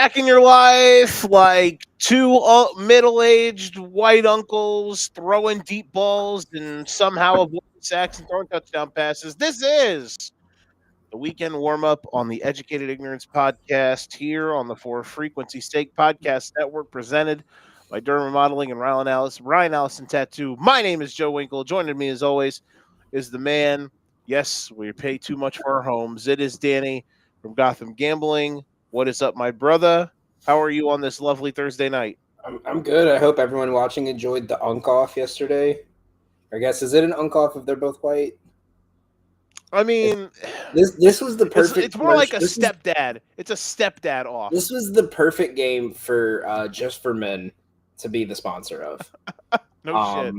back in your life like two middle-aged white uncles throwing deep balls and somehow avoiding sacks and throwing touchdown passes. This is the Weekend Warmup on the Educated Ignorance Podcast here on the For Frequency Sake Podcast Network, presented by Durham Modeling and Ryan Allison Tattoo. My name is Joe Winkle. Joining me, as always, is the man. Yes, we pay too much for our homes. It is Danny from Gotham Gambling. What is up, my brother? How are you on this lovely Thursday night? I'm good. I hope everyone watching enjoyed the unk-off yesterday. I guess, is it an unk-off if they're both white? I mean, this was the perfect. It's more like a stepdad. It's a stepdad off. This was the perfect game for Just for Men to be the sponsor of. No shit.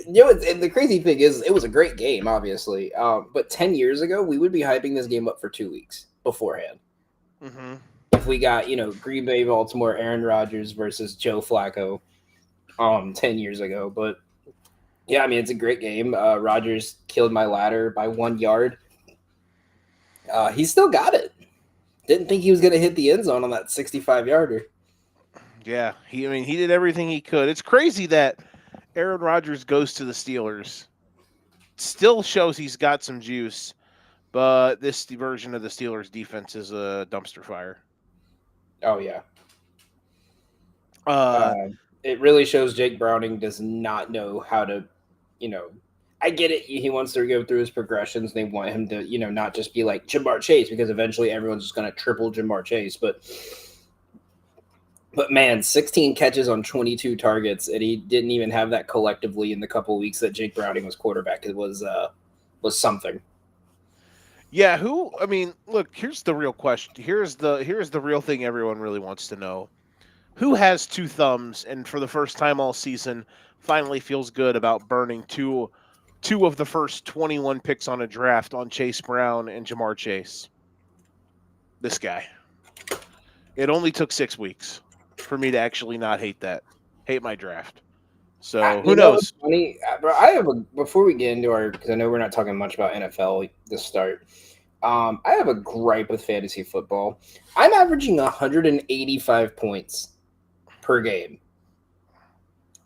You know, and the crazy thing is, it was a great game, obviously. But 10 years ago, we would be hyping this game up for 2 weeks beforehand. Mm-hmm. If we got, Green Bay, Baltimore, Aaron Rodgers versus Joe Flacco 10 years ago. But, yeah, I mean, it's a great game. Rodgers killed my ladder by 1 yard. He still got it. Didn't think he was going to hit the end zone on that 65-yarder. Yeah, he did everything he could. It's crazy that Aaron Rodgers goes to the Steelers. Still shows he's got some juice, but this version of the Steelers defense is a dumpster fire. Oh, yeah. It really shows Jake Browning does not know how to, I get it. He wants to go through his progressions. They want him to, not just be like Jamar Chase, because eventually everyone's just going to triple Jamar Chase. But man, 16 catches on 22 targets, and he didn't even have that collectively in the couple of weeks that Jake Browning was quarterback. It was something. Yeah, look, here's the real question. Here's the real thing everyone really wants to know. Who has two thumbs and for the first time all season finally feels good about burning two of the first 21 picks on a draft on Chase Brown and Jamar Chase? This guy. It only took 6 weeks for me to actually not hate my draft. So who knows? Funny, bro. Before we get into because I know we're not talking much about NFL this start. I have a gripe with fantasy football. I'm averaging 185 points per game.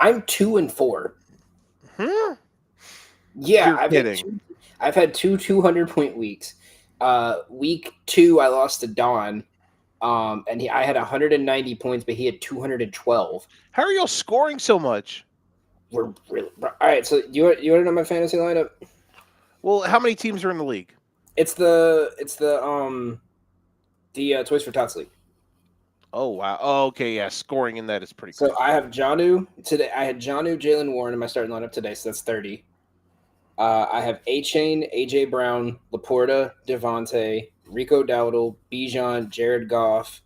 I'm 2-4. Yeah, I've had two 200-point weeks. Week 2, I lost to Don. And I had 190 points, but he had 212. How are y'all scoring so much? We're really all right. So you want to know my fantasy lineup? Well, how many teams are in the league? It's the Toys for Tots league. Oh wow. Oh, okay, yeah. Scoring in that is pretty cool. So I have Jonnu today. I had Jonnu, Jalen Warren in my starting lineup today, so that's 30. I have A-Chain, AJ Brown, Laporta, Devontae, Rico Dowdle, Bijan, Jared Goff,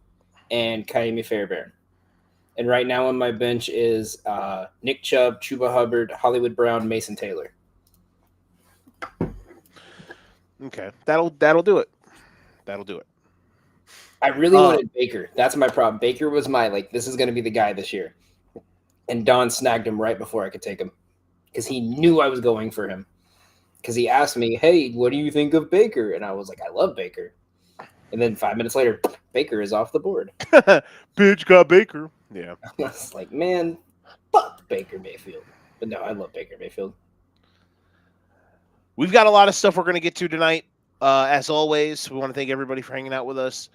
and Kaimi Fairbairn. And right now on my bench is Nick Chubb, Chuba Hubbard, Hollywood Brown, Mason Taylor. Okay, that'll do it. That'll do it. I really wanted Baker. That's my problem. Baker was this is going to be the guy this year. And Don snagged him right before I could take him because he knew I was going for him. Because he asked me, hey, what do you think of Baker? And I was like, I love Baker. And then 5 minutes later, Baker is off the board. Bitch got Baker. Yeah. I was like, man, fuck Baker Mayfield. But no, I love Baker Mayfield. We've got a lot of stuff we're going to get to tonight. As always, we want to thank everybody for hanging out with us.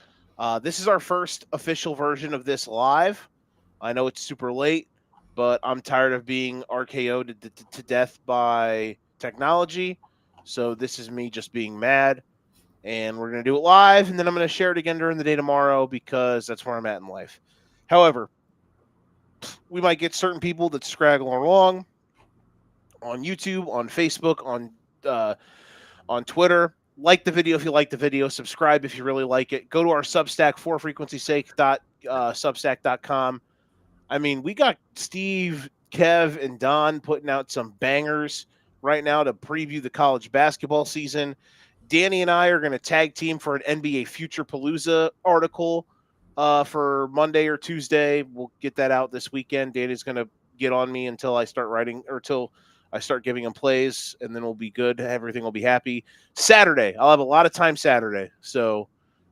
This is our first official version of this live. I know it's super late, but I'm tired of being RKO'd to death by technology. So this is me just being mad. And we're going to do it live, and then I'm going to share it again during the day tomorrow because that's where I'm at in life. However, we might get certain people that straggle along on YouTube, on Facebook, on Twitter. Like the video if you like the video. Subscribe if you really like it. Go to our Substack, forfrequencysake.substack.com. I mean, we got Steve, Kev, and Don putting out some bangers right now to preview the college basketball season. Danny and I are going to tag team for an NBA Future Palooza article for Monday or Tuesday. We'll get that out this weekend. Danny's going to get on me until I start writing or until I start giving him plays, and then we'll be good. Everything will be happy. Saturday, I'll have a lot of time Saturday. So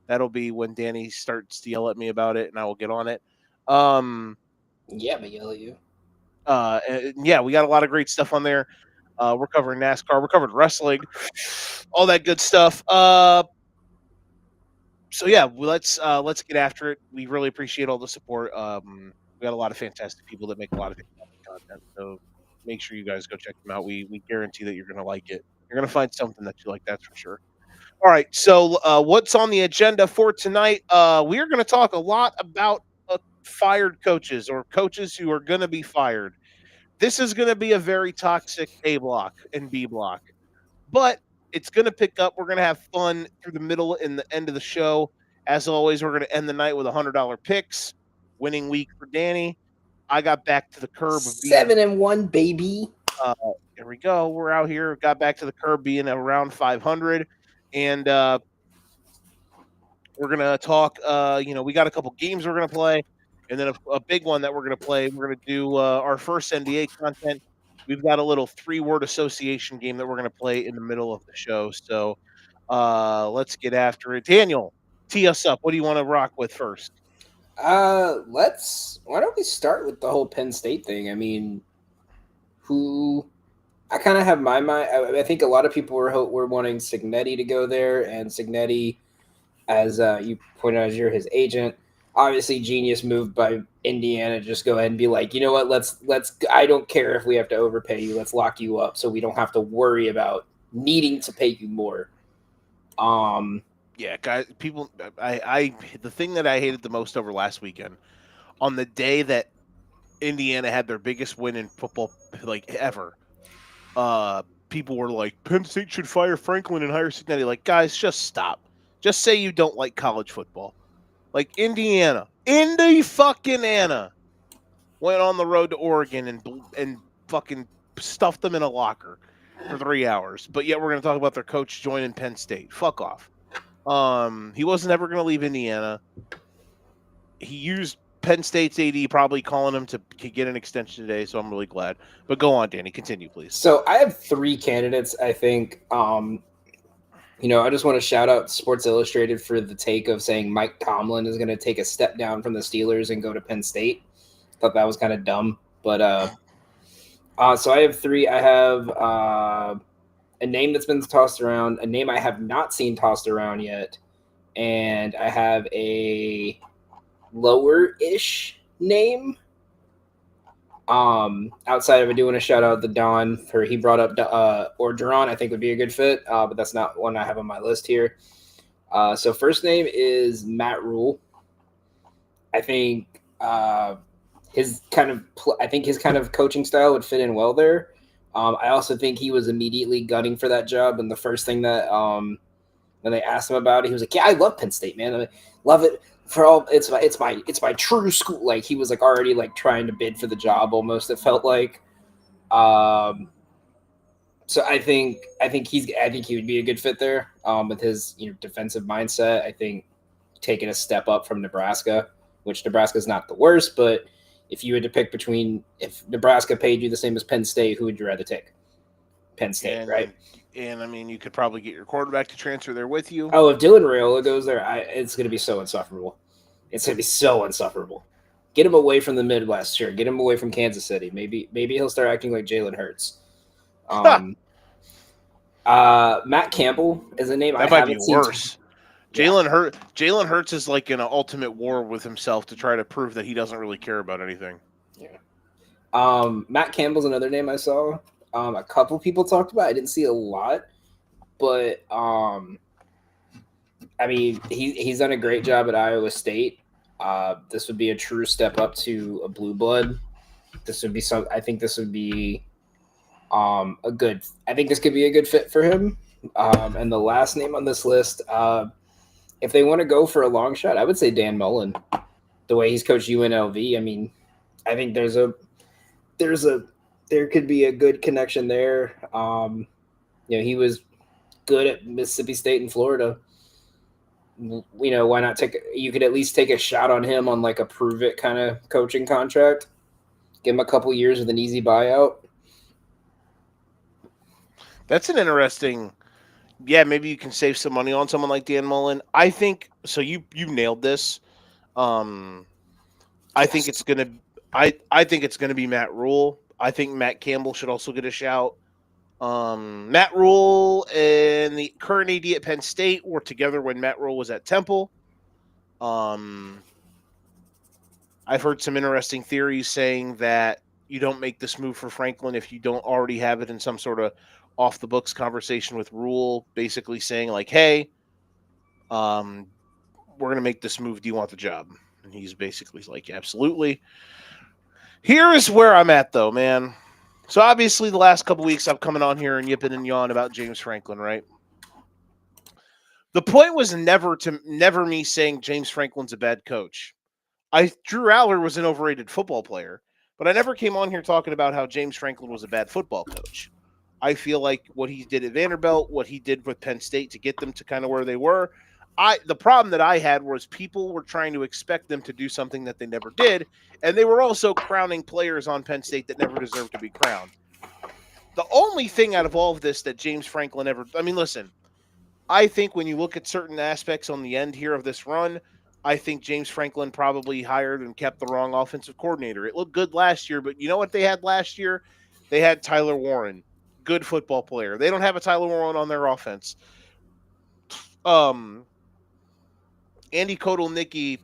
That'll be when Danny starts to yell at me about it, and I will get on it. Um, Yeah, but yell at you. and yeah, we got a lot of great stuff on there. We're covering NASCAR, we're covering wrestling, all that good stuff. So yeah, let's get after it. We really appreciate all the support. We got a lot of fantastic people that make a lot of fantastic content. So make sure you guys go check them out. We guarantee that you're gonna like it. You're gonna find something that you like. That's for sure. All right. So what's on the agenda for tonight? We are going to talk a lot about fired coaches or coaches who are going to be fired. This is going to be a very toxic A block and B block, but it's going to pick up. We're going to have fun through the middle and the end of the show. As always, we're going to end the night with $100 picks. Winning week for Danny. I got back to the curb of being 7-1, baby. Here we go. We're out here. Got back to the curb being around 500, and we're gonna talk. We got a couple games we're gonna play, and then a big one that we're gonna play. We're gonna do our first NBA content. We've got a little 3-word association game that we're gonna play in the middle of the show. So let's get after it. Daniel, tee us up. What do you want to rock with first? Why don't we start with the whole Penn State thing? I mean, who I kind of have my mind. I think a lot of people were wanting Signetti to go there, and Signetti, as you pointed out, as you're his agent. Obviously, genius move by Indiana. Just go ahead and be like, you know what? Let's. I don't care if we have to overpay you. Let's lock you up so we don't have to worry about needing to pay you more. Yeah, guys, people. The thing that I hated the most over last weekend, on the day that Indiana had their biggest win in football like ever. People were like, Penn State should fire Franklin and hire Signetti. Like, guys, just stop. Just say you don't like college football. Like Indiana, Indy fucking Anna went on the road to Oregon and fucking stuffed them in a locker for 3 hours. But yet we're gonna talk about their coach joining Penn State. Fuck off. He wasn't ever gonna leave Indiana. He used Penn State's AD probably calling him to get an extension today, so I'm really glad. But go on, Danny. Continue, please. So I have 3 candidates, I think. I just want to shout out Sports Illustrated for the take of saying Mike Tomlin is going to take a step down from the Steelers and go to Penn State. Thought that was kind of dumb. But so I have 3. I have a name that's been tossed around, a name I have not seen tossed around yet, and I have a lower-ish name. Outside of it, doing a shout out to Don for he brought up Orgeron, I think would be a good fit, but that's not one I have on my list here. So first name is Matt Rule. I think his kind of coaching style would fit in well there. I also think he was immediately gunning for that job, and the first thing that when they asked him about it, he was like, "Yeah, I love Penn State, man. I love it." For all it's my true school. Like he was like already like trying to bid for the job almost. It felt like, so I think he would be a good fit there. With his defensive mindset, I think taking a step up from Nebraska, which Nebraska is not the worst, but if you had to pick between if Nebraska paid you the same as Penn State, who would you rather take? Penn State, right? And I mean, you could probably get your quarterback to transfer there with you. Oh, if Dylan Raiola goes there, it's going to be so insufferable. It's going to be so insufferable. Get him away from the Midwest, sure. Get him away from Kansas City. Maybe he'll start acting like Jalen Hurts. Matt Campbell is a name that I might be haven't seen. Worse. Jalen Hurts is like in an ultimate war with himself to try to prove that he doesn't really care about anything. Yeah. Matt Campbell's another name I saw. A couple people talked about. I didn't see a lot, but I mean, he's done a great job at Iowa State. This would be a true step up to a blue blood. I think this would be I think this could be a good fit for him. And the last name on this list, if they want to go for a long shot, I would say Dan Mullen. The way he's coached UNLV, I mean, I think there could be a good connection there. He was good at Mississippi State and Florida. Why not you could at least take a shot on him on like a prove it kind of coaching contract. Give him a couple years with an easy buyout. That's an interesting yeah, maybe you can save some money on someone like Dan Mullen. I think so. You nailed this. Um, I think Yes. it's gonna. I think it's gonna be Matt Rule. I think Matt Campbell should also get a shout. Matt Rule and the current AD at Penn State were together when Matt Rule was at Temple. Um, I've heard some interesting theories saying that you don't make this move for Franklin if you don't already have it in some sort of off the books conversation with Rule, basically saying like, "Hey, um, we're gonna make this move. Do you want the job?" And he's basically like, "Absolutely." Here is where I'm at though, man. So obviously, the last couple weeks I'm coming on here and yipping and yawing about James Franklin, right? The point was never me saying James Franklin's a bad coach. Drew Aller was an overrated football player, but I never came on here talking about how James Franklin was a bad football coach. I feel like what he did at Vanderbilt, what he did with Penn State to get them to kind of where they were, the problem that I had was people were trying to expect them to do something that they never did, and they were also crowning players on Penn State that never deserved to be crowned. The only thing out of all of this that James Franklin ever, I mean, listen, I think when you look at certain aspects on the end here of this run, I think James Franklin probably hired and kept the wrong offensive coordinator. It looked good last year, but you know what they had last year? They had Tyler Warren, good football player. They don't have a Tyler Warren on their offense. Um, Andy Kotelnicki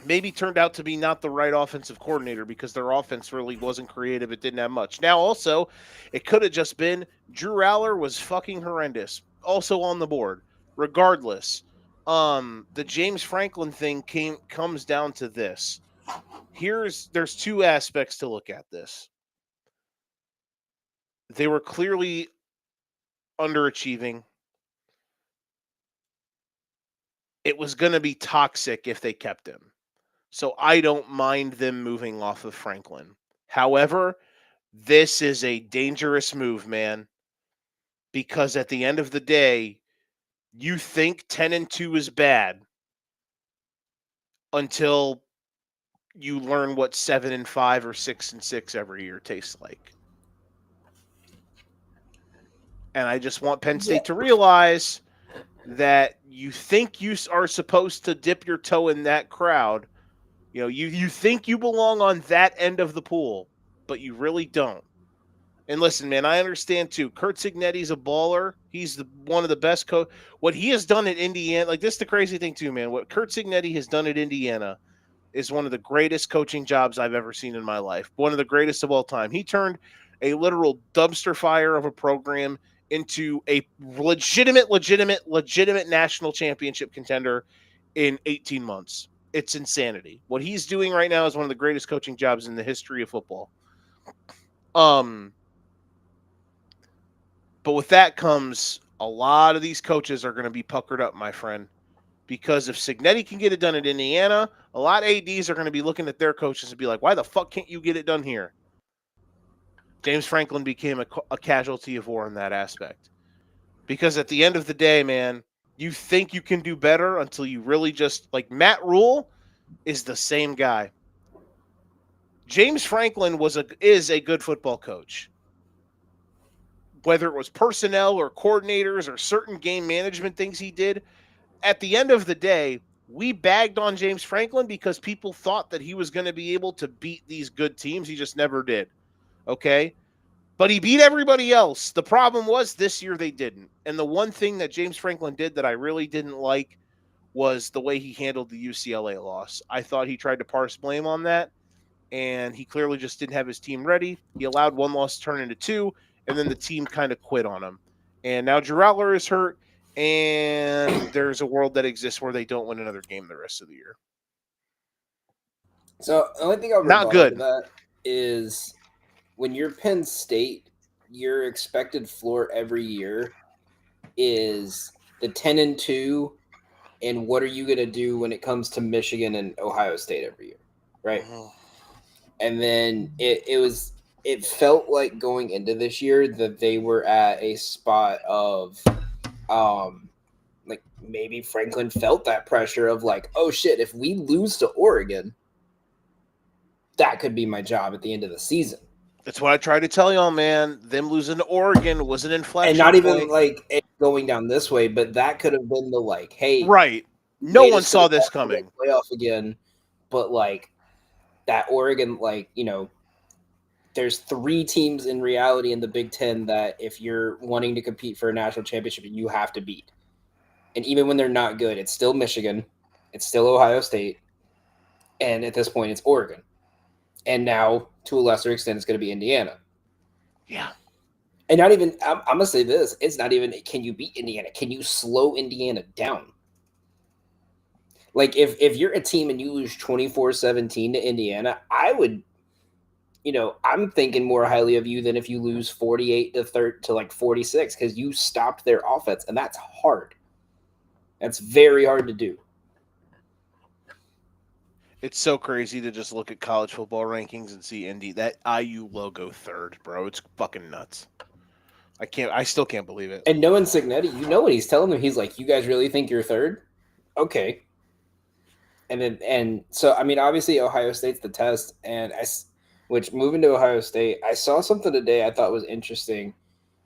maybe turned out to be not the right offensive coordinator because their offense really wasn't creative. It didn't have much. Now, also, it could have just been Drew Aller was fucking horrendous. Also on the board. Regardless, the James Franklin thing comes down to this. There's two aspects to look at this. They were clearly underachieving. It was going to be toxic if they kept him. So I don't mind them moving off of Franklin. However, this is a dangerous move, man, because at the end of the day, you think 10-2 is bad until you learn what 7-5 or 6-6 every year tastes like. And I just want Penn Yeah. State to realize that you think you are supposed to dip your toe in that crowd. You know, you think you belong on that end of the pool, but you really don't. And listen, man, I understand too. Kurt Cignetti's a baller. He's one of the best coach. What he has done at Indiana, like this is the crazy thing too, man. What Kurt Cignetti has done at Indiana is one of the greatest coaching jobs I've ever seen in my life. One of the greatest of all time. He turned a literal dumpster fire of a program into a legitimate national championship contender in 18 months. It's insanity. What he's doing right now is one of the greatest coaching jobs in the history of football. But with that comes a lot of these coaches are going to be puckered up, my friend. Because if Cignetti can get it done at Indiana, a lot of ADs are going to be looking at their coaches and be like, why the fuck can't you get it done here? James Franklin became a casualty of war in that aspect. Because at the end of the day, man, you think you can do better until you really just, like Matt Rule is the same guy. James Franklin is a good football coach. Whether it was personnel or coordinators or certain game management things he did, at the end of the day, we bagged on James Franklin because people thought that he was going to be able to beat these good teams. He just never did. Okay. But he beat everybody else. The problem was this year they didn't. And the one thing that James Franklin did that I really didn't like was the way he handled the UCLA loss. I thought he tried to parse blame on that, and he clearly just didn't have his team ready. He allowed one loss to turn into two, and then the team kind of quit on him. And now Drew Aller is hurt, and there's a world that exists where they don't win another game the rest of the year. So the only thing I'll Not rebuttal to good. that is when you're Penn State, your expected floor every year is the 10-2, and what are you going to do when it comes to Michigan and Ohio State every year, right? And then it felt like going into this year that they were at a spot of like maybe Franklin felt that pressure of like, oh shit, if we lose to Oregon, that could be my job at the end of the season. That's what I tried to tell y'all, man. Them losing to Oregon was an And inflection not even point. like it going down this way, but that could have been the like, hey, Right. you No made one us to the saw this Pac-12 coming. playoff again, but like that Oregon, like, there's 3 teams in reality in the Big Ten that if you're wanting to compete for a national championship, you have to beat. And even when they're not good, it's still Michigan, it's still Ohio State, and at this point, it's Oregon. And now, to a lesser extent, it's going to be Indiana. Yeah. And not even, I'm going to say this, it's not even, can you beat Indiana? Can you slow Indiana down? Like, if you're a team and you lose 24-17 to Indiana, I would, I'm thinking more highly of you than if you lose 48 to like 46 because you stopped their offense, and that's hard. That's very hard to do. It's so crazy to just look at college football rankings and see Indy, that IU logo third, bro. It's fucking nuts. I still can't believe it. And knowing Signetti, you know what he's telling them. He's like, you guys really think you're third? Okay. And so, I mean, obviously Ohio State's the test, which moving to Ohio State, I saw something today I thought was interesting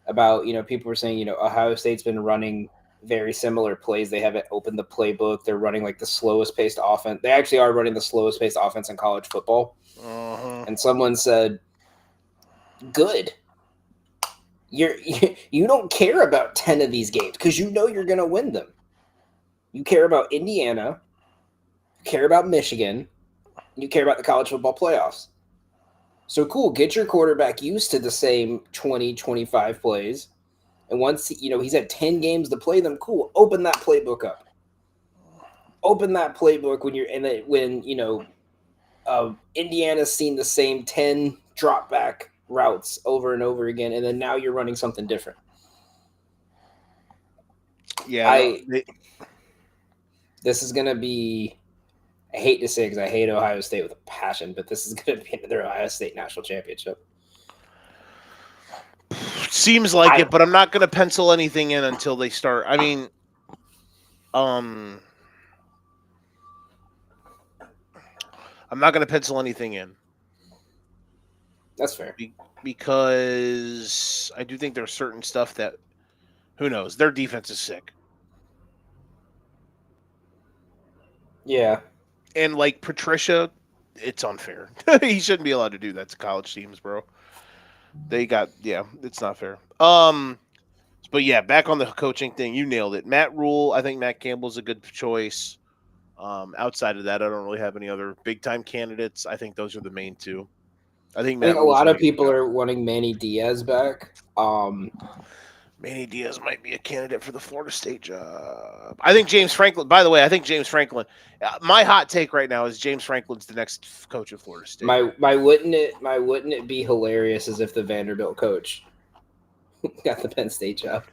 about, people were saying, Ohio State's been running very similar plays. They haven't opened the playbook. They're running like the slowest paced offense. They actually are running the slowest paced offense in college football. Uh-huh. And someone said, good. You don't care about 10 of these games because you know you're going to win them. You care about Indiana, you care about Michigan, and you care about the college football playoffs. So cool, get your quarterback used to the same 20, 25 plays. And once, he's had 10 games to play them, cool, open that playbook up. Open that playbook when Indiana's seen the same 10 drop back routes over and over again, and then now you're running something different. Yeah. This is going to be, I hate to say it because I hate Ohio State with a passion, but this is going to be another Ohio State national championship. Seems like it, but I'm not going to pencil anything in until they start. I mean, I'm not going to pencil anything in. That's fair. Because I do think there's certain stuff that, who knows, their defense is sick. Yeah. And like Patricia, it's unfair. He shouldn't be allowed to do that to college teams, bro. It's not fair. But yeah, back on the coaching thing, you nailed it. Matt Rule, I think Matt Campbell's a good choice. Outside of that, I don't really have any other big time candidates. I think those are the main two. I think a lot of people are wanting Manny Diaz back. Manny Diaz might be a candidate for the Florida State job. I think James Franklin. By the way, I think James Franklin. My hot take right now is James Franklin's the next coach of Florida State. My wouldn't it be hilarious as if the Vanderbilt coach got the Penn State job,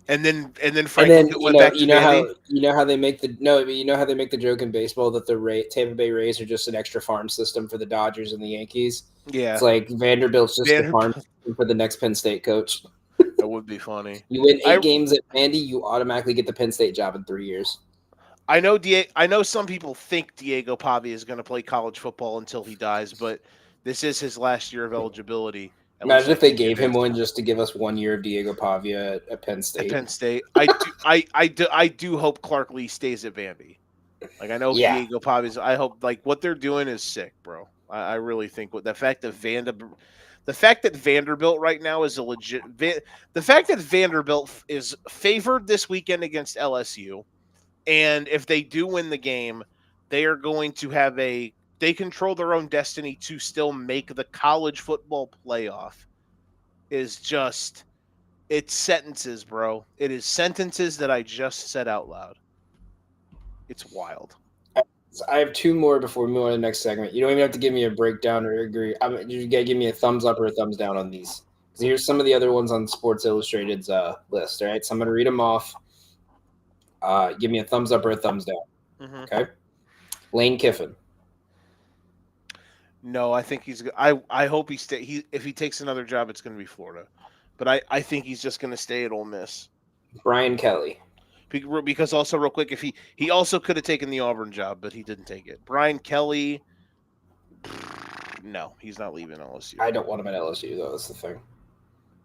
and then Franklin went back to Vandy? How they make the joke in baseball that the Tampa Bay Rays are just an extra farm system for the Dodgers and the Yankees. Yeah, it's like Vanderbilt's just the farm system for the next Penn State coach. That would be funny. You win 8 games at Vandy, you automatically get the Penn State job in 3 years. I know some people think Diego Pavia is going to play college football until he dies, but this is his last year of eligibility. Imagine if they gave him one just to give us 1 year of Diego Pavia at Penn State. I do hope Clark Lee stays at Vandy. Like, I know Diego Pavia. I hope, like, what they're doing is sick, bro. I really think the fact that Vanderbilt right now is a legit. The fact that Vanderbilt is favored this weekend against LSU, and if they do win the game, they are going to have they control their own destiny to still make the college football playoff. Is just, it's sentences, bro. It is sentences that I just said out loud. It's wild. I have 2 more before we move on to the next segment. You don't even have to give me a breakdown or agree. You got to give me a thumbs up or a thumbs down on these. So here's some of the other ones on Sports Illustrated's list. All right, so I'm going to read them off. Give me a thumbs up or a thumbs down. Mm-hmm. Okay. Lane Kiffin. No, I think he's. I hope he stay. If he takes another job, it's going to be Florida. But I think he's just going to stay at Ole Miss. Brian Kelly. Because also, real quick, if he also could have taken the Auburn job, but he didn't take it. Brian Kelly, No, he's not leaving LSU. I don't want him at LSU though. That's the thing.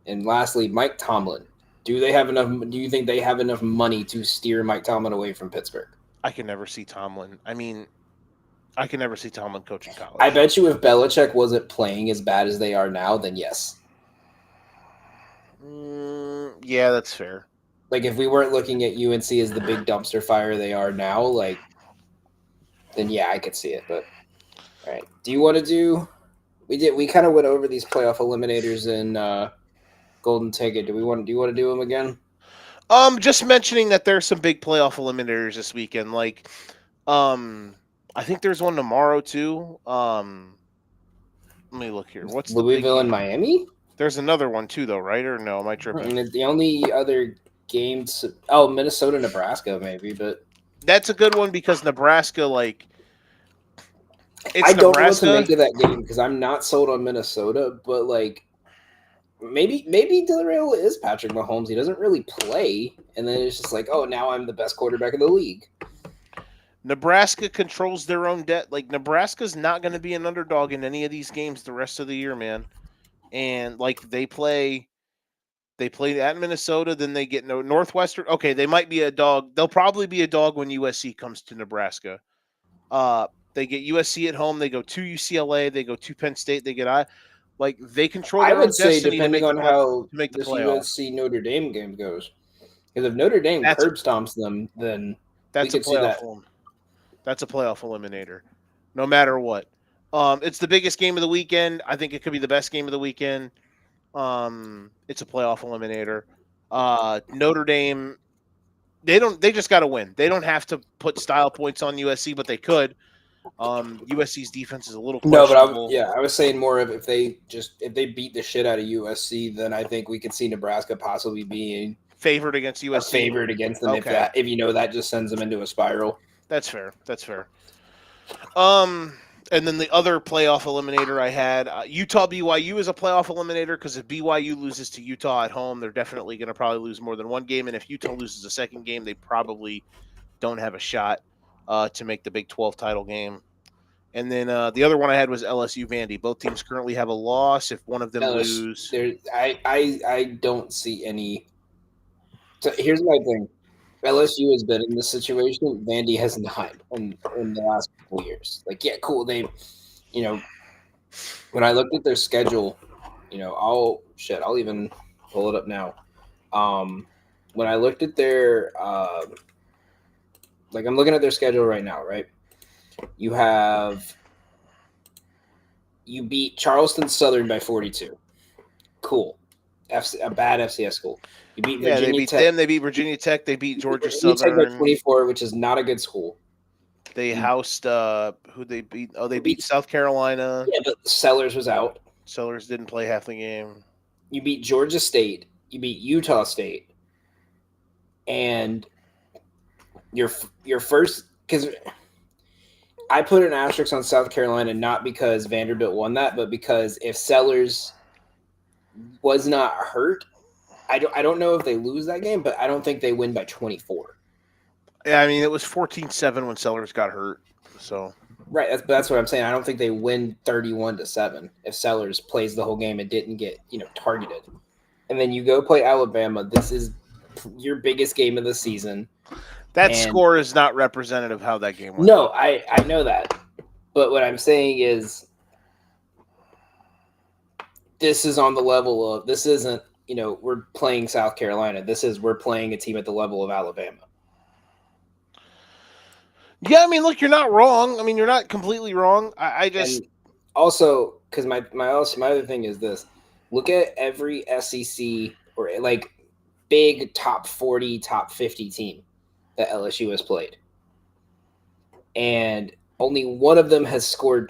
And lastly, Mike Tomlin. Do they have enough? Do you think they have enough money to steer Mike Tomlin away from Pittsburgh? I can never see Tomlin. I mean, I can never see Tomlin coaching college. I bet you if Belichick wasn't playing as bad as they are now, then yes. Yeah, that's fair. Like if we weren't looking at UNC as the big dumpster fire they are now, like then yeah, I could see it. But all right, do you want to do? We kind of went over these playoff eliminators in Golden Ticket. Do you want to do them again? Just mentioning that there's some big playoff eliminators this weekend. Like, I think there's one tomorrow too. Let me look here. What's Louisville the and Miami? There's another one too, though, right? Or no? Am I tripping? And the only other games, Minnesota, Nebraska, maybe, but that's a good one because Nebraska, like, I don't know what to make of that game because I'm not sold on Minnesota, but like. Maybe Del Real is Patrick Mahomes. He doesn't really play, and then it's just like, oh, now I'm the best quarterback in the league. Nebraska controls their own debt. Like Nebraska's not going to be an underdog in any of these games the rest of the year, man. And like they play at Minnesota, then they get Northwestern. Okay, they might be a dog. They'll probably be a dog when USC comes to Nebraska. They get USC at home. They go to UCLA. They go to Penn State. They get like they control their own destiny depending on how to make the this playoffs. USC Notre Dame game goes. Because if Notre Dame curb stomps them, then that's a playoff. That's a playoff eliminator, no matter what. It's the biggest game of the weekend. I think it could be the best game of the weekend. It's a playoff eliminator. Notre Dame, they just got to win. They don't have to put style points on USC, but they could. USC's defense is a little questionable. No, but I was saying more of if they beat the shit out of USC, then I think we could see Nebraska possibly being favored against USC. Favored against them if that just sends them into a spiral. That's fair. And then the other playoff eliminator I had, Utah BYU is a playoff eliminator because if BYU loses to Utah at home, they're definitely going to probably lose more than one game. And if Utah loses a second game, they probably don't have a shot to make the Big 12 title game. And then the other one I had was LSU Vandy. Both teams currently have a loss. If one of them lose, I don't see any. So here's my thing. LSU has been in this situation. Vandy has not in the last couple years. Like, yeah, cool. They, when I looked at their schedule, I'll even pull it up now. When I looked at their, I'm looking at their schedule right now, right? You beat Charleston Southern by 42. Cool. A bad FCS school. You beat Virginia they beat Tech. them. They beat Virginia Tech. They beat Georgia Virginia Southern. Tech by 24, which is not a good school. They housed who they beat. Oh, they beat South Carolina. Yeah, but Sellers was out. Sellers didn't play half the game. You beat Georgia State. You beat Utah State. And your first, because I put an asterisk on South Carolina not because Vanderbilt won that, but because if Sellers was not hurt, I don't know if they lose that game, but I don't think they win by 24. Yeah, I mean, it was 14-7 when Sellers got hurt. So right, that's what I'm saying. I don't think they win 31-7 if Sellers plays the whole game and didn't get targeted. And then you go play Alabama. This is your biggest game of the season. That score is not representative of how that game went. No, I know that. But what I'm saying is this is on the level of – this isn't, we're playing South Carolina. We're playing a team at the level of Alabama. Yeah, I mean, look, you're not wrong. I mean, you're not completely wrong. I just – and also, because my other thing is this. Look at every SEC or big top 40, top 50 team that LSU has played. And only one of them has scored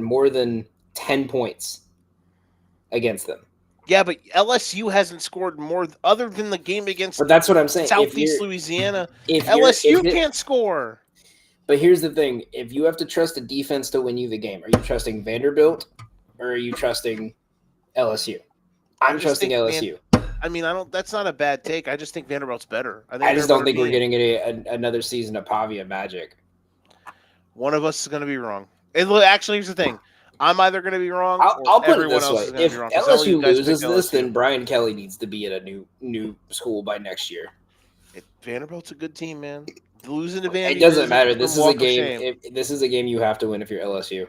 more than 10 points against them. Yeah, but LSU hasn't scored more other than the game against But that's what I'm saying. Southeast Louisiana. LSU can't score. But here's the thing. If you have to trust a defense to win you the game, are you trusting Vanderbilt or are you trusting LSU? I'm trusting LSU. That's not a bad take. I just think Vanderbilt's better. I just don't think we're getting another season of Pavia magic. One of us is going to be wrong. And look, actually, here's the thing. I'm either going to be wrong or I'll put it everyone this else way: is going to be if wrong. 'Cause I know you LSU guys picked loses this, LSU. then Brian Kelly needs to be at a new school by next year. Vanderbilt's a good team, man. Losing to It Vandy doesn't isn't matter. some This is a walk of game. shame. This is a game you have to win if you're LSU.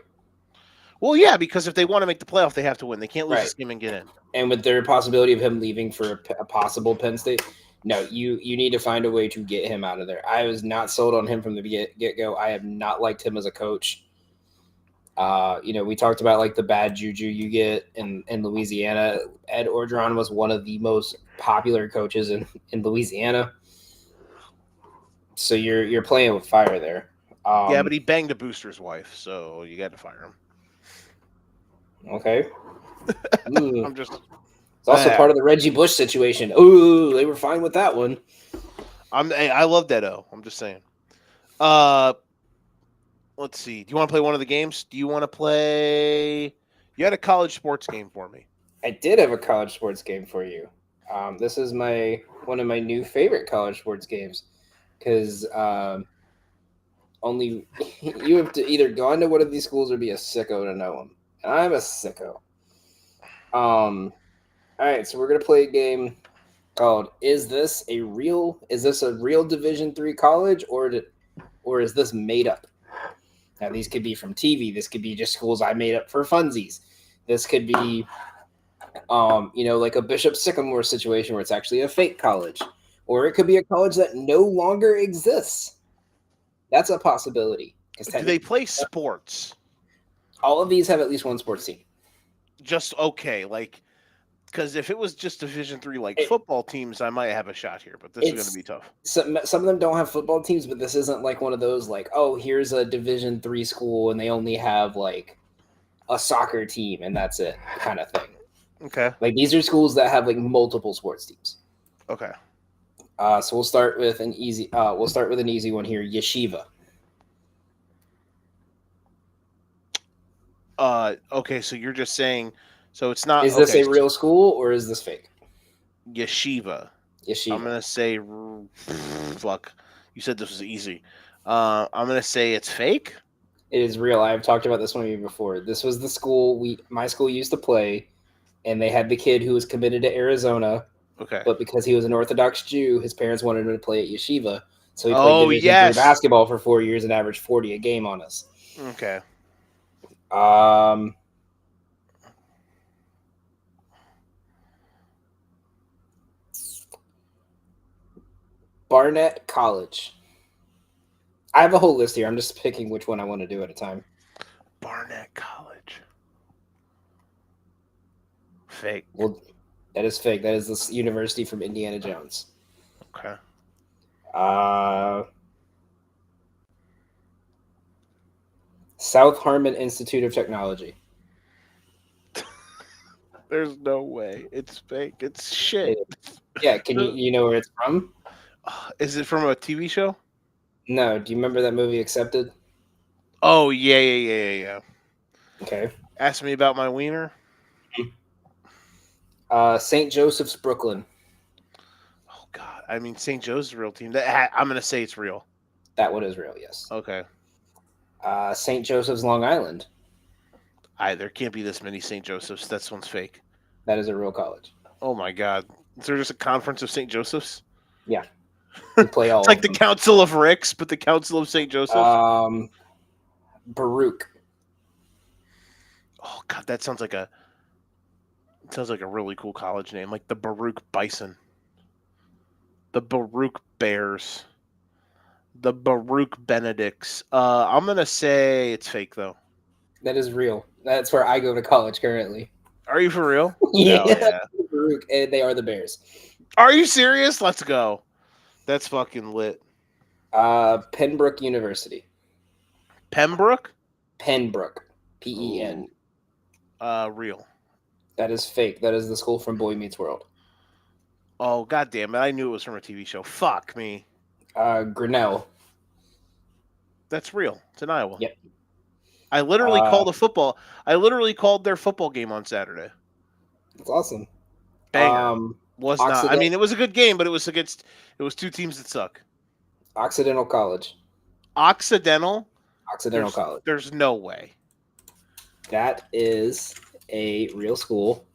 Well, yeah, because if they want to make the playoff, they have to win. They can't lose Right. this game and get in. And with their possibility of him leaving for a possible Penn State, no, you need to find a way to get him out of there. I was not sold on him from the get go. I have not liked him as a coach. We talked about like the bad juju you get in Louisiana. Ed Orgeron was one of the most popular coaches in Louisiana. So you're playing with fire there. Yeah, but he banged a booster's wife, so you got to fire him. Okay. I'm just. It's also part of the Reggie Bush situation. Ooh, they were fine with that one. I love that. I'm just saying. Let's see. Do you want to play one of the games? Do you want to play? You had a college sports game for me. I did have a college sports game for you. This is one of my new favorite college sports games because only you have to either go into one of these schools or be a sicko to know them. And I'm a sicko. All right, so we're gonna play a game called "Is this a real Division III college or is this made up?" Now these could be from TV. This could be just schools I made up for funsies. This could be, like a Bishop Sycamore situation where it's actually a fake college, or it could be a college that no longer exists. That's a possibility. Do they play sports? All of these have at least one sports team. Just okay, like. Because if it was just Division III, football teams, I might have a shot here, but this is going to be tough. Some of them don't have football teams, but this isn't like one of those here's a Division III school and they only have like a soccer team and that's it kind of thing. Okay. Like these are schools that have like multiple sports teams. Okay. So we'll start with an easy. One here. Yeshiva. Okay, so you're just saying. So it's not. Is this a real school or is this fake? Yeshiva. Yeshiva. I'm gonna say. Fuck. You said this was easy. I'm gonna say it's fake. It is real. I've talked about this one with you before. This was the school my school used to play, and they had the kid who was committed to Arizona. Okay. But because he was an Orthodox Jew, his parents wanted him to play at Yeshiva, so he played Division III basketball for 4 years and averaged 40 a game on us. Okay. Barnett College. I have a whole list here. I'm just picking which one I want to do at a time. Barnett College. Fake. Well, that is fake. That is this university from Indiana Jones. Okay. South Harmon Institute of Technology. There's no way. It's fake. It's shit. Yeah, can you know where it's from? Is it from a TV show? No. Do you remember that movie Accepted? Oh, yeah. Okay. Ask me about my wiener. St. Joseph's, Brooklyn. Oh, God. I mean, St. Joseph's a real team. I'm going to say it's real. That one is real, yes. Okay. St. Joseph's, Long Island. There can't be this many St. Joseph's. That one's fake. That is a real college. Oh, my God. Is there just a conference of St. Joseph's? Yeah. We play all It's like the Council of Ricks, but the Council of St. Joseph. Baruch. Oh, God, that sounds like a really cool college name, like the Baruch Bison, the Baruch Bears, the Baruch Benedicts. I'm gonna say it's fake though. That is real. That's where I go to college currently. Are you for real? Yeah. Baruch, and they are the Bears. Are you serious? Let's go. That's fucking lit. Pembroke University. Pembroke? Pembroke. P-E-N. Real. That is fake. That is the school from Boy Meets World. Oh, God damn it. I knew it was from a TV show. Fuck me. Grinnell. That's real. It's in Iowa. Yep. I literally called their football game on Saturday. That's awesome. Banger. Was not. I mean, it was a good game, but it was two teams that suck. Occidental College. Occidental College. There's no way. That is a real school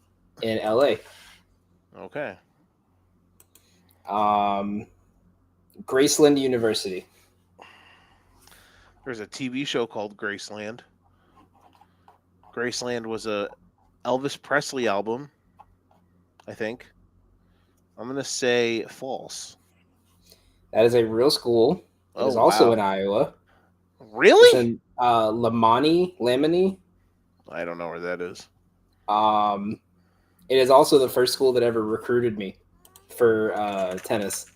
in LA. Okay. Graceland University. There's a TV show called Graceland. Graceland was a Elvis Presley album, I think. I'm gonna say false. That is a real school. It Oh is also wow. in Iowa. It's Really? in Lamani. I don't know where that is. It is also the first school that ever recruited me for tennis.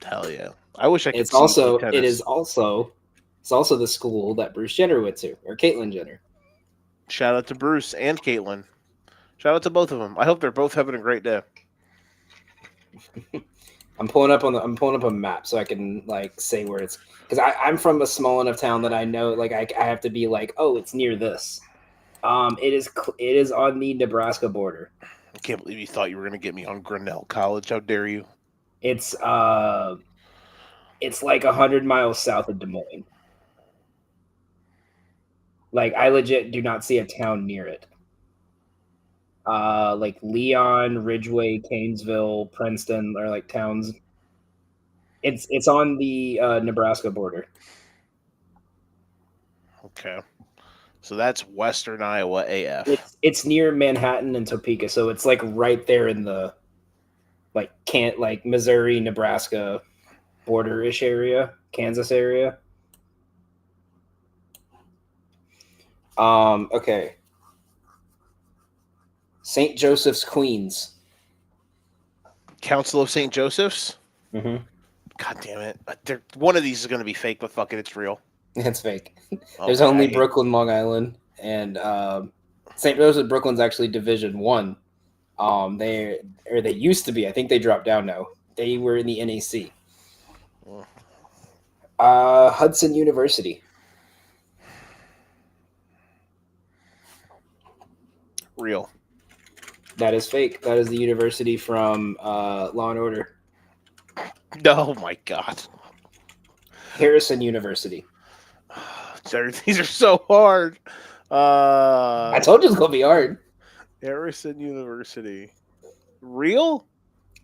Hell yeah. I wish I could It's see you play also it tennis. is also it's also the school that Bruce Jenner went to, or Caitlyn Jenner. Shout out to Bruce and Caitlin. Shout out to both of them. I hope they're both having a great day. I'm pulling up a map so I can like say where it's, because I'm from a small enough town that I know like I have to be like, oh, it's near this. It is on the Nebraska border. I can't believe you thought you were going to get me on Grinnell College. How dare you? It's like 100 miles south of Des Moines. Like I legit do not see a town near it. Like Leon, Ridgeway, Canesville, Princeton are like towns. It's on the Nebraska border. Okay. So that's Western Iowa AF. It's near Manhattan and Topeka, so it's like right there in the like Missouri, Nebraska border-ish area, Kansas area. Okay. St. Joseph's, Queens. Council of St. Joseph's? Mm-hmm. God damn it. One of these is going to be fake, but fuck it, it's real. It's fake. Okay. There's only Brooklyn, Long Island, and St. Joseph, Brooklyn's actually Division 1. They used to be. I think they dropped down now. They were in the NAC. Hudson University. Real. That is fake. That is the university from Law and Order. Oh my god. Harrison University. These are so hard. I told you it's gonna be hard. Harrison University. Real?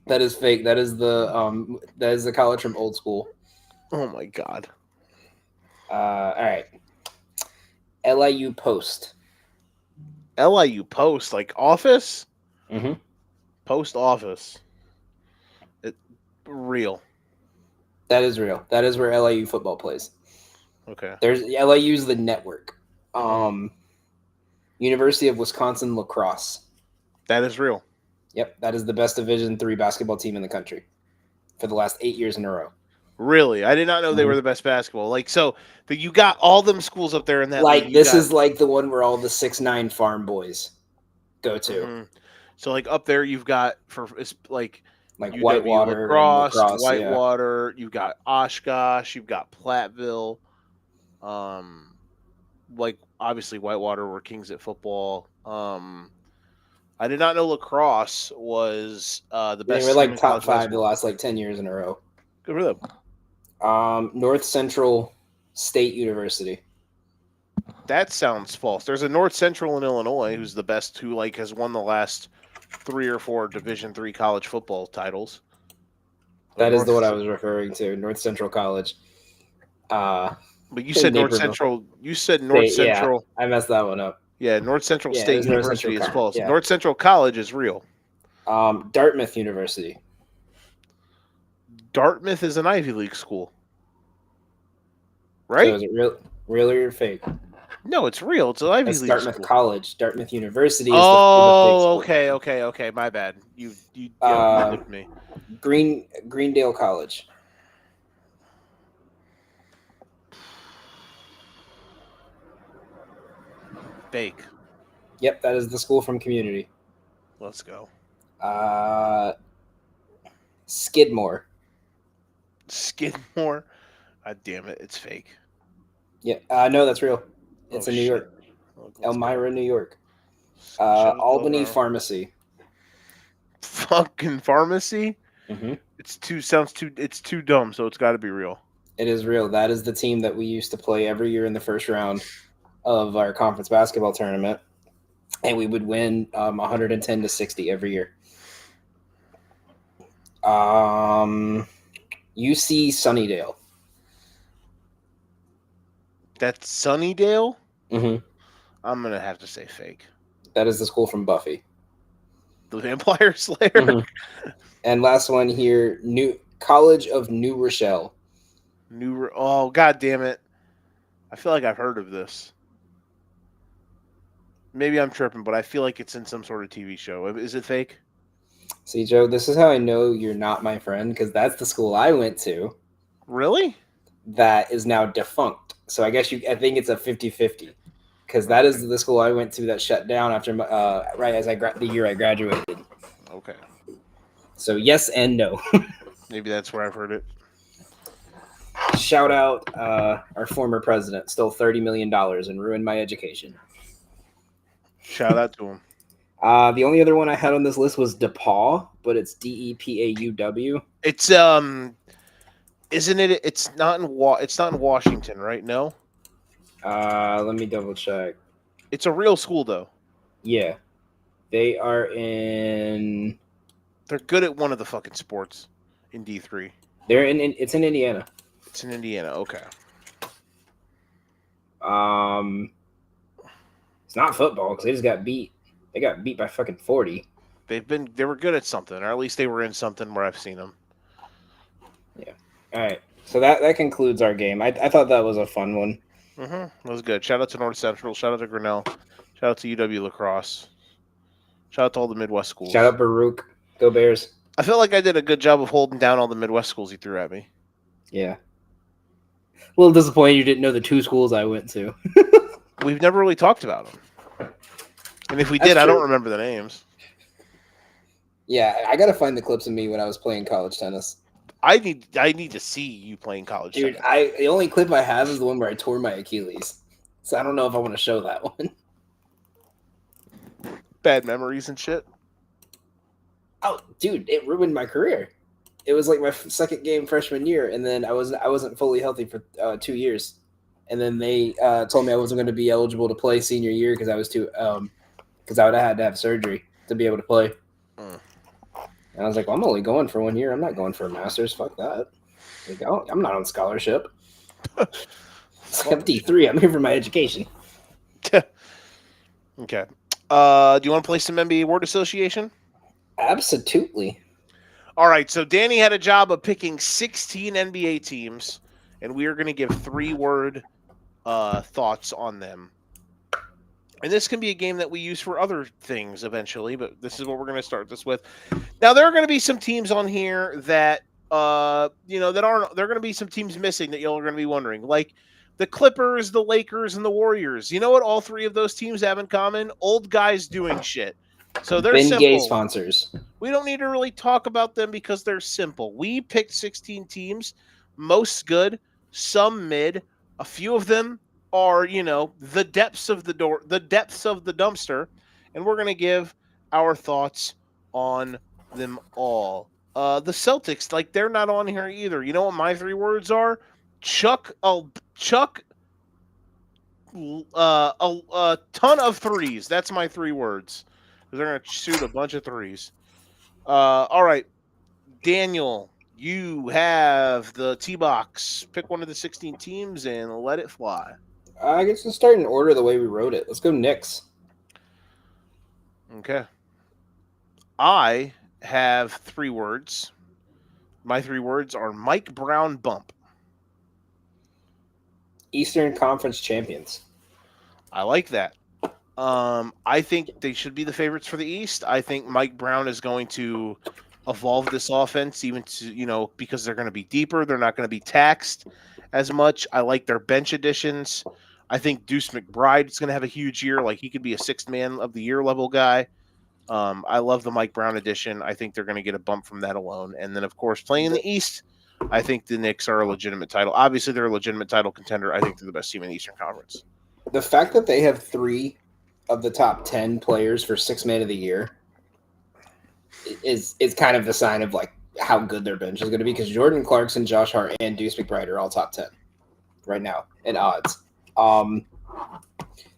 That is fake. That is the college from old school. Oh my god. All right. LIU Post. LIU Post, like office? Mm-hmm. Post office. Real. That is real. That is where LIU football plays. Okay. There's LIU's the network. University of Wisconsin lacrosse. That is real. Yep, that is the best Division III basketball team in the country for the last 8 years in a row. Really? I did not know they were the best basketball. Like, so you got all them schools up there in that like league. This is like the one where all the 6'9" farm boys go to. Mm-hmm. So like up there you've got it's like UW Whitewater, lacrosse, and Whitewater, you've got Oshkosh, you've got Platteville. Like obviously Whitewater were kings at football. I did not know lacrosse was the best. They were like top 5 the last like 10 years in a row. Good for them. North Central State University. That sounds false. There's a North Central in Illinois who's the best, who like has won the last 3 or 4 Division III college football titles. That is the one I was referring to, North Central College. But you said North Central. You said North Central. Yeah, I messed that one up. Yeah, North Central State University is false. Yeah. North Central College is real. Dartmouth University. Dartmouth is an Ivy League school, right? So is it real or fake? No, it's real. It's an Ivy League Dartmouth school. College. Dartmouth University is the fake school. Okay. My bad. You flipped me. Greendale College. Fake. Yep, that is the school from Community. Let's go. Skidmore. Skidmore? God damn it, it's fake. Yeah, no, that's real. It's in New York. Elmira, New York. Albany Pharmacy. Fucking pharmacy? Mm-hmm. It's too dumb, so it's got to be real. It is real. That is the team that we used to play every year in the first round of our conference basketball tournament, and we would win 110-60 every year. UC Sunnydale. That's Sunnydale? Mm-hmm. I'm going to have to say fake. That is the school from Buffy. The Vampire Slayer? Mm-hmm. And last one here, College of New Rochelle. Oh, God damn it. I feel like I've heard of this. Maybe I'm tripping, but I feel like it's in some sort of TV show. Is it fake? See, Joe, this is how I know you're not my friend, because that's the school I went to. Really? That is now defunct. So I guess I think it's a 50-50. Because that is the school I went to that shut down after right as the year I graduated. Okay. So yes and no. Maybe that's where I've heard it. Shout out our former president stole $30 million and ruined my education. Shout out to him. The only other one I had on this list was DePauw, but it's DEPAUW. It's isn't it? It's not in Washington, right? No. Let me double check. It's a real school, though. Yeah, they are in. They're good at one of the fucking sports in D3. It's in Indiana. It's in Indiana. Okay. It's not football because they just got beat. They got beat by fucking 40. They were good at something, or at least they were in something where I've seen them. Yeah. All right. So that concludes our game. I thought that was a fun one. Mm-hmm. It was good. Shout out to North Central. Shout out to Grinnell. Shout out to UW Lacrosse. Shout out to all the Midwest schools. Shout out Baruch. Go Bears. I feel like I did a good job of holding down all the Midwest schools he threw at me. Yeah. A little disappointed you didn't know the two schools I went to. We've never really talked about them. And if we did, I don't remember the names. Yeah, I got to find the clips of me when I was playing college tennis. I need to see you playing college tennis. The only clip I have is the one where I tore my Achilles. So I don't know if I want to show that one. Bad memories and shit. Oh, dude, it ruined my career. It was like my second game freshman year, and then I wasn't fully healthy for 2 years, and then they told me I wasn't going to be eligible to play senior year because I was because I would have had to have surgery to be able to play. And I was like, well, I'm only going for 1 year. I'm not going for a master's. Fuck that. Like, I'm not on scholarship. I'm D3. I'm here for my education. Okay. Do you want to play some NBA word association? Absolutely. All right. So Danny had a job of picking 16 NBA teams, and we are going to give 3-word thoughts on them. And this can be a game that we use for other things eventually, but this is what we're going to start this with. Now, there are going to be some teams on here that, there are going to be some teams missing that y'all are going to be wondering. Like the Clippers, the Lakers, and the Warriors. You know what all 3 of those teams have in common? Old guys doing shit. So they're simple. Gay sponsors. We don't need to really talk about them because they're simple. We picked 16 teams, most good, some mid. A few of them are, the depths of the dumpster, and we're going to give our thoughts on them all. The Celtics, they're not on here either. You know what my 3 words are? Chuck a ton of threes. That's my 3 words. They're going to shoot a bunch of threes. All right, Daniel, you have the T-Box. Pick one of the 16 teams and let it fly. I guess we'll start in order the way we wrote it. Let's go Knicks. Okay. I have 3 words. My 3 words are Mike Brown bump. Eastern Conference champions. I like that. I think they should be the favorites for the East. I think Mike Brown is going to evolve this offense even to, because they're going to be deeper. They're not going to be taxed as much. I like their bench additions. I think Deuce McBride is going to have a huge year. Like he could be a 6th man of the year level guy. I love the Mike Brown addition. I think they're going to get a bump from that alone. And then, of course, playing in the East, I think the Knicks are a legitimate title. Obviously, they're a legitimate title contender. I think they're the best team in the Eastern Conference. The fact that they have 3 of the top 10 players for 6th man of the year is kind of the sign of how good their bench is going to be, because Jordan Clarkson, Josh Hart, and Deuce McBride are all top 10 right now in odds.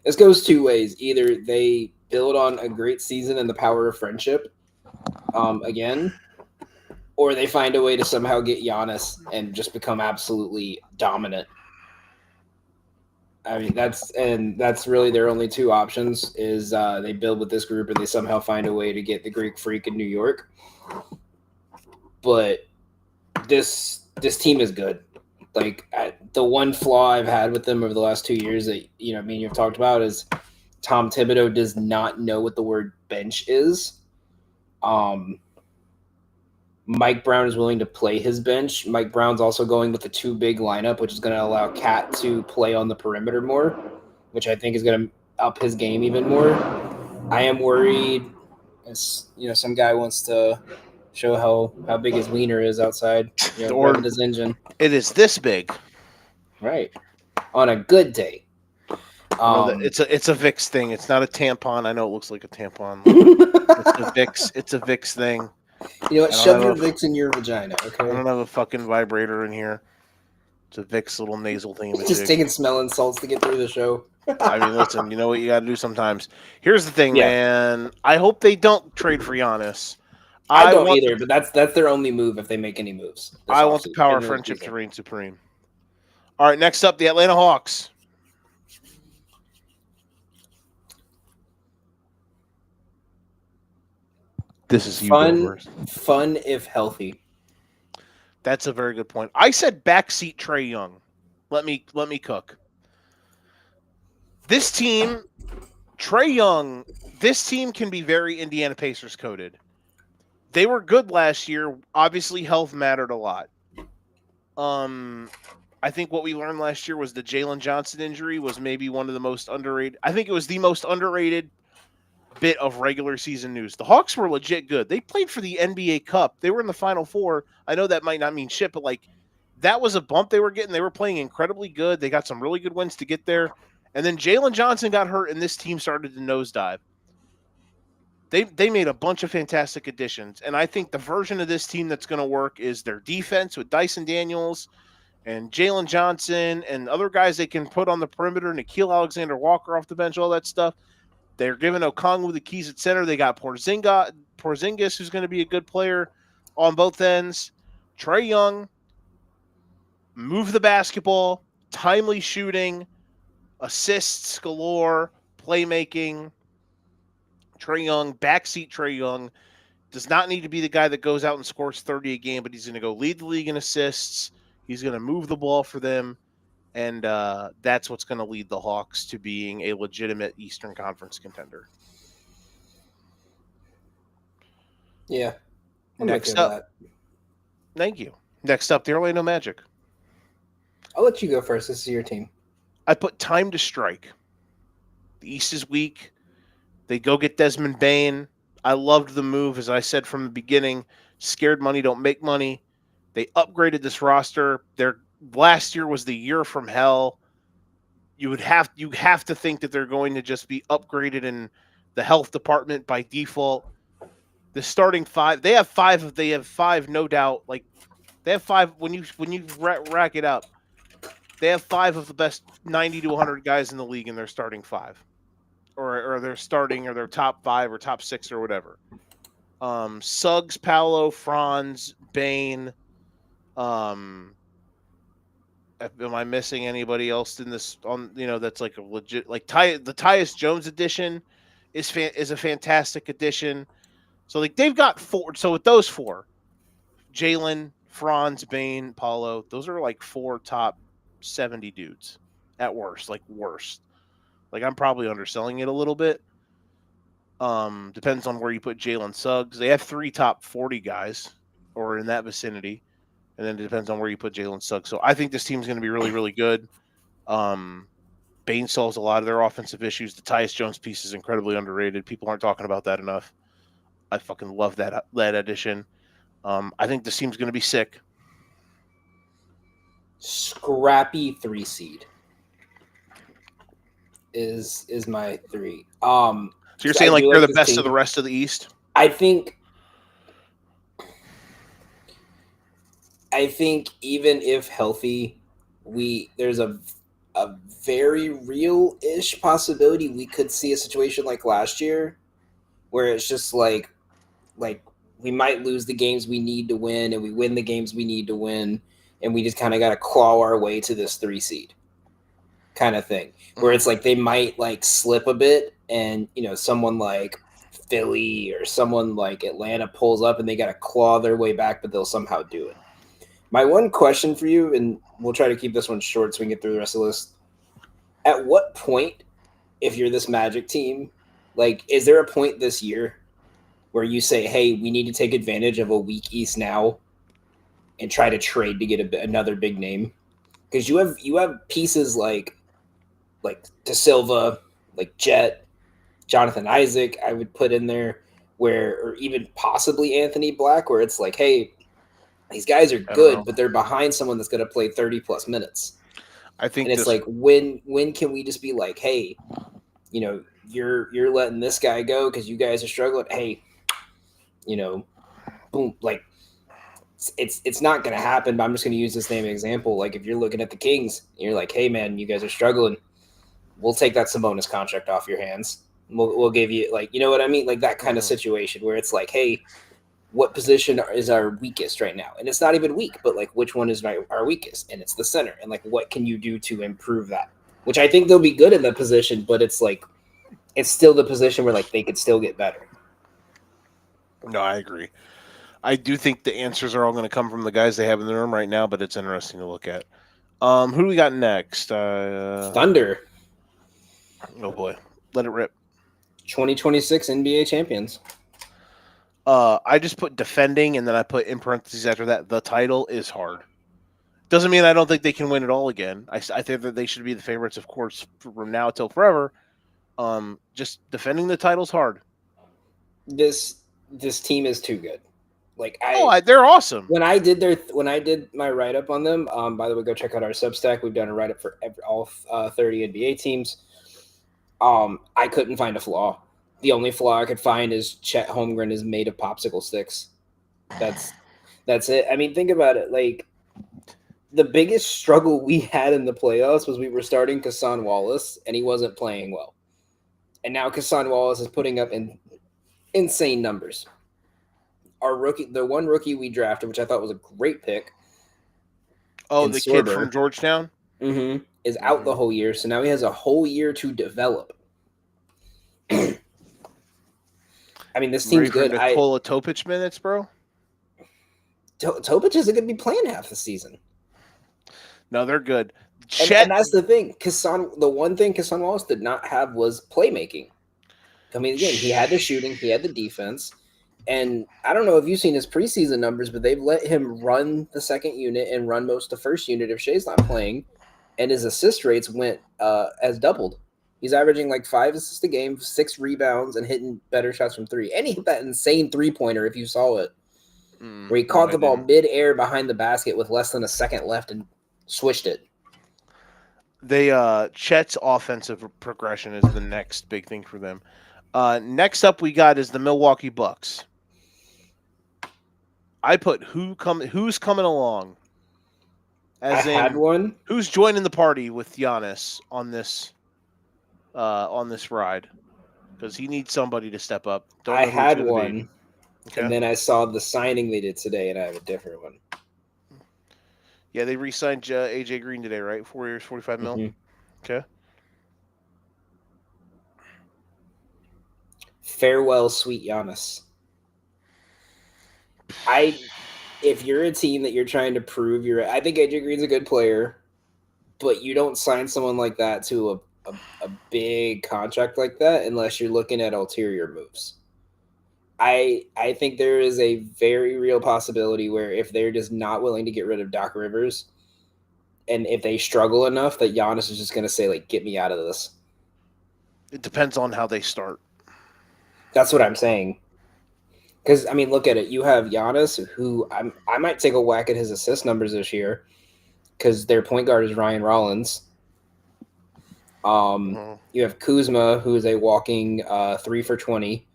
This goes two ways. Either they build on a great season and the power of friendship, again, or they find a way to somehow get Giannis and just become absolutely dominant. I mean, that's really their only two options is they build with this group or they somehow find a way to get the Greek Freak in New York. But this team is good. Like the one flaw I've had with them over the last 2 years that me and you've talked about is Tom Thibodeau does not know what the word bench is. Mike Brown is willing to play his bench. Mike Brown's also going with the two big lineup, which is going to allow Cat to play on the perimeter more, which I think is going to up his game even more. I am worried, as some guy wants to show how big his wiener is outside, Or revving his engine. it is this big. Right. On a good day. It's a Vicks thing. It's not a tampon. I know it looks like a tampon. It's a Vicks. It's a Vicks thing. You know what? Shove your Vicks in your vagina, okay? I don't have a fucking vibrator in here. It's a Vicks little nasal thing. Just taking smelling salts to get through the show. I mean, listen, you know what you got to do sometimes. Here's the thing, man. I hope they don't trade for Giannis. I don't either, but that's their only move if they make any moves. I want the power of friendship to reign supreme. All right, next up, the Atlanta Hawks. This is fun if healthy. That's a very good point. I said backseat Trae Young. Let me cook. This team, Trae Young, this team can be very Indiana Pacers coded. They were good last year. Obviously, health mattered a lot. I think what we learned last year was the Jalen Johnson injury was maybe one of the most underrated. I think it was the most underrated bit of regular season news. The Hawks were legit good. They played for the NBA Cup. They were in the Final Four. I know that might not mean shit, but that was a bump they were getting. They were playing incredibly good. They got some really good wins to get there. And then Jalen Johnson got hurt, and this team started to nosedive. They made a bunch of fantastic additions, and I think the version of this team that's going to work is their defense with Dyson Daniels and Jalen Johnson and other guys they can put on the perimeter, Nickeil Alexander-Walker off the bench, all that stuff. They're giving Okongwu the keys at center. They got Porzingis, who's going to be a good player on both ends. Trae Young, move the basketball, timely shooting, assists galore, playmaking. Trae Young, backseat Trae Young, does not need to be the guy that goes out and scores 30 a game, but he's going to go lead the league in assists. He's going to move the ball for them. And that's what's going to lead the Hawks to being a legitimate Eastern Conference contender. Yeah. Next up. Thank you. Next up, the Orlando Magic. I'll let you go first. This is your team. I put time to strike. The East is weak. They go get Desmond Bane. I loved the move, as I said from the beginning. Scared money don't make money. They upgraded this roster. Their last year was the year from hell. You have to think that they're going to just be upgraded in the health department by default. The starting five, they have five, no doubt. Like they have five when you rack it up. They have five of the best 90 to 100 guys in the league in their starting five, or their starting or their top five or top six or whatever. Suggs, Paolo, Franz, Bane. Am I missing anybody else in this? That's like a legit the Tyus Jones edition is a fantastic addition. So they've got four. So with those four, Jalen, Franz, Bane, Paolo, those are like four top 70 dudes at worst. Like I'm probably underselling it a little bit. Depends on where you put Jalen Suggs. They have three top 40 guys or in that vicinity. And then it depends on where you put Jalen Suggs. So I think this team's going to be really, really good. Bane solves a lot of their offensive issues. The Tyus Jones piece is incredibly underrated. People aren't talking about that enough. I fucking love that addition. I think this team's going to be sick. Scrappy 3 seed is my 3. So you're saying they're the best of the rest of the East? I think even if healthy, there's a a very real-ish possibility we could see a situation like last year where it's just like we might lose the games we need to win and we win the games we need to win and we just kind of got to claw our way to this 3 seed kind of thing where it's like they might like slip a bit and someone like Philly or someone like Atlanta pulls up and they got to claw their way back, but they'll somehow do it. My one question for you, and we'll try to keep this one short so we can get through the rest of the list. At what point, if you're this Magic team, like, is there a point this year where you say, hey, we need to take advantage of a weak East now and try to trade to get another big name? Because you have pieces like De Silva, like Jet, Jonathan Isaac, I would put in there, or even possibly Anthony Black, where it's like, hey, these guys are good, but they're behind someone that's going to play 30 plus minutes. I think, and it's like, when can we just be like, hey, you're letting this guy go because you guys are struggling. Hey, boom, like it's not going to happen. But I'm just going to use this name example. Like if you're looking at the Kings, and you're like, hey man, you guys are struggling. We'll take that Sabonis contract off your hands. We'll give you, like, you know what I mean? Like that kind of situation where it's like, hey, what position is our weakest right now? And it's not even weak, but like which one is our weakest? And it's the center. And like, what can you do to improve that? Which I think they'll be good in the position, but it's like, it's still the position where like they could still get better. No, I agree. I do think the answers are all going to come from the guys they have in the room right now, but it's interesting to look at. Who do we got next? Thunder. Oh boy, let it rip. 2026 NBA champions. I just put defending, and then I put in parentheses after that, the title is hard. Doesn't mean I don't think they can win it all again. I think that they should be the favorites, of course, from now till forever. Just defending the title's hard. This team is too good. Like they're awesome. When I did my write up on them, by the way, go check out our Substack. We've done a write up for all 30 NBA teams. I couldn't find a flaw. The only flaw I could find is Chet Holmgren is made of popsicle sticks. That's it. I mean, think about it. Like the biggest struggle we had in the playoffs was we were starting Kassan Wallace and he wasn't playing well. And now Kassan Wallace is putting up insane numbers. Our rookie, the one rookie we drafted, which I thought was a great pick. Oh, the kid from Georgetown? Mm-hmm. Is out the whole year. So now he has a whole year to develop. I mean, this team's good. Nikola Topic minutes, bro? Topic isn't going to be playing half the season. No, they're good. And that's the thing. The one thing Kassan Wallace did not have was playmaking. I mean, again, he had the shooting, he had the defense. And I don't know if you've seen his preseason numbers, but they've let him run the second unit and run most of the first unit if Shea's not playing. And his assist rates has doubled. He's averaging like 5 assists a game, 6 rebounds, and hitting better shots from 3. And he hit that insane 3-pointer, if you saw it, where he caught the ball mid-air behind the basket with less than a second left and swished it. Chet's offensive progression is the next big thing for them. Next up we got is the Milwaukee Bucks. I put who's coming along. I had one. Who's joining the party with Giannis on this ride? Because he needs somebody to step up. I had one, okay. And then I saw the signing they did today, and I have a different one. Yeah, they re-signed AJ Green today, right? 4 years, $45 million. Okay. Farewell, sweet Giannis. If you're a team that you're trying to prove I think AJ Green's a good player, but you don't sign someone like that to a big contract like that unless you're looking at ulterior moves. I think there is a very real possibility where if they're just not willing to get rid of Doc Rivers, and if they struggle enough, that Giannis is just going to say, like, get me out of this. It depends on how they start. That's what I'm saying. Because, I mean, look at it. You have Giannis, who I might take a whack at his assist numbers this year because their point guard is Ryan Rollins. You have Kuzma, who is a walking 3 for 20.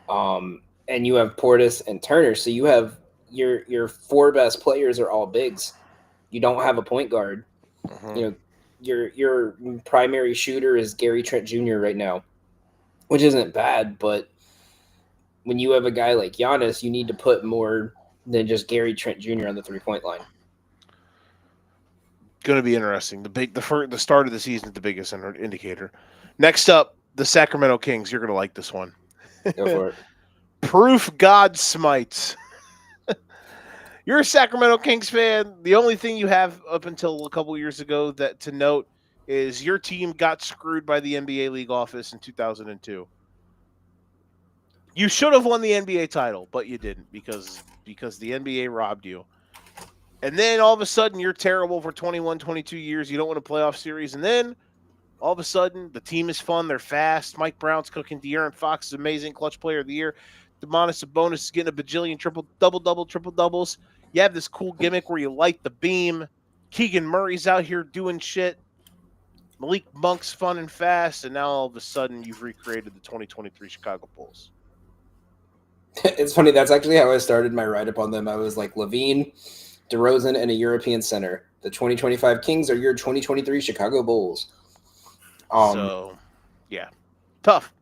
And you have Portis and Turner. So you have your 4 best players are all bigs. You don't have a point guard. your primary shooter is Gary Trent Jr. right now, which isn't bad, but when you have a guy like Giannis, you need to put more than just Gary Trent Jr. on the 3-point line. Going to be interesting. The start of the season is the biggest indicator. Next up, the Sacramento Kings. You're going to like this one. Go for it. Proof God smites. You're a Sacramento Kings fan. The only thing you have up until a couple years ago that to note is your team got screwed by the NBA league office in 2002. You should have won the NBA title, but you didn't because the NBA robbed you. And then all of a sudden you're terrible for 21, 22 years. You don't win a playoff series. And then all of a sudden the team is fun. They're fast. Mike Brown's cooking. De'Aaron Fox is amazing. Clutch player of the year. Domantas Sabonis is getting a bajillion triple-doubles. You have this cool gimmick where you light the beam. Keegan Murray's out here doing shit. Malik Monk's fun and fast. And now all of a sudden you've recreated the 2023 Chicago Bulls. It's funny. That's actually how I started my write-up on them. I was like, Levine, DeRozan, and a European center. The 2025 Kings are your 2023 Chicago Bulls. So, yeah. Tough.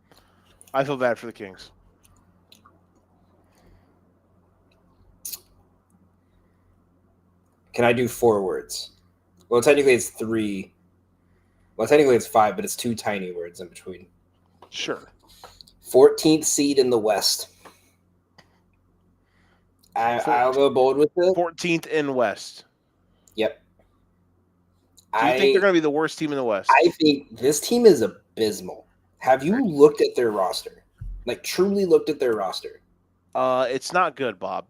I feel bad for the Kings. Can I do forwards? Well, technically it's 3. Well, technically it's 5, but it's 2 tiny words in between. Sure. 14th seed in the West. I'll go bold with it. 14th in West. Yep. Do you think they're going to be the worst team in the West? I think this team is abysmal. Have you looked at their roster? Like, truly looked at their roster? It's not good, Bob.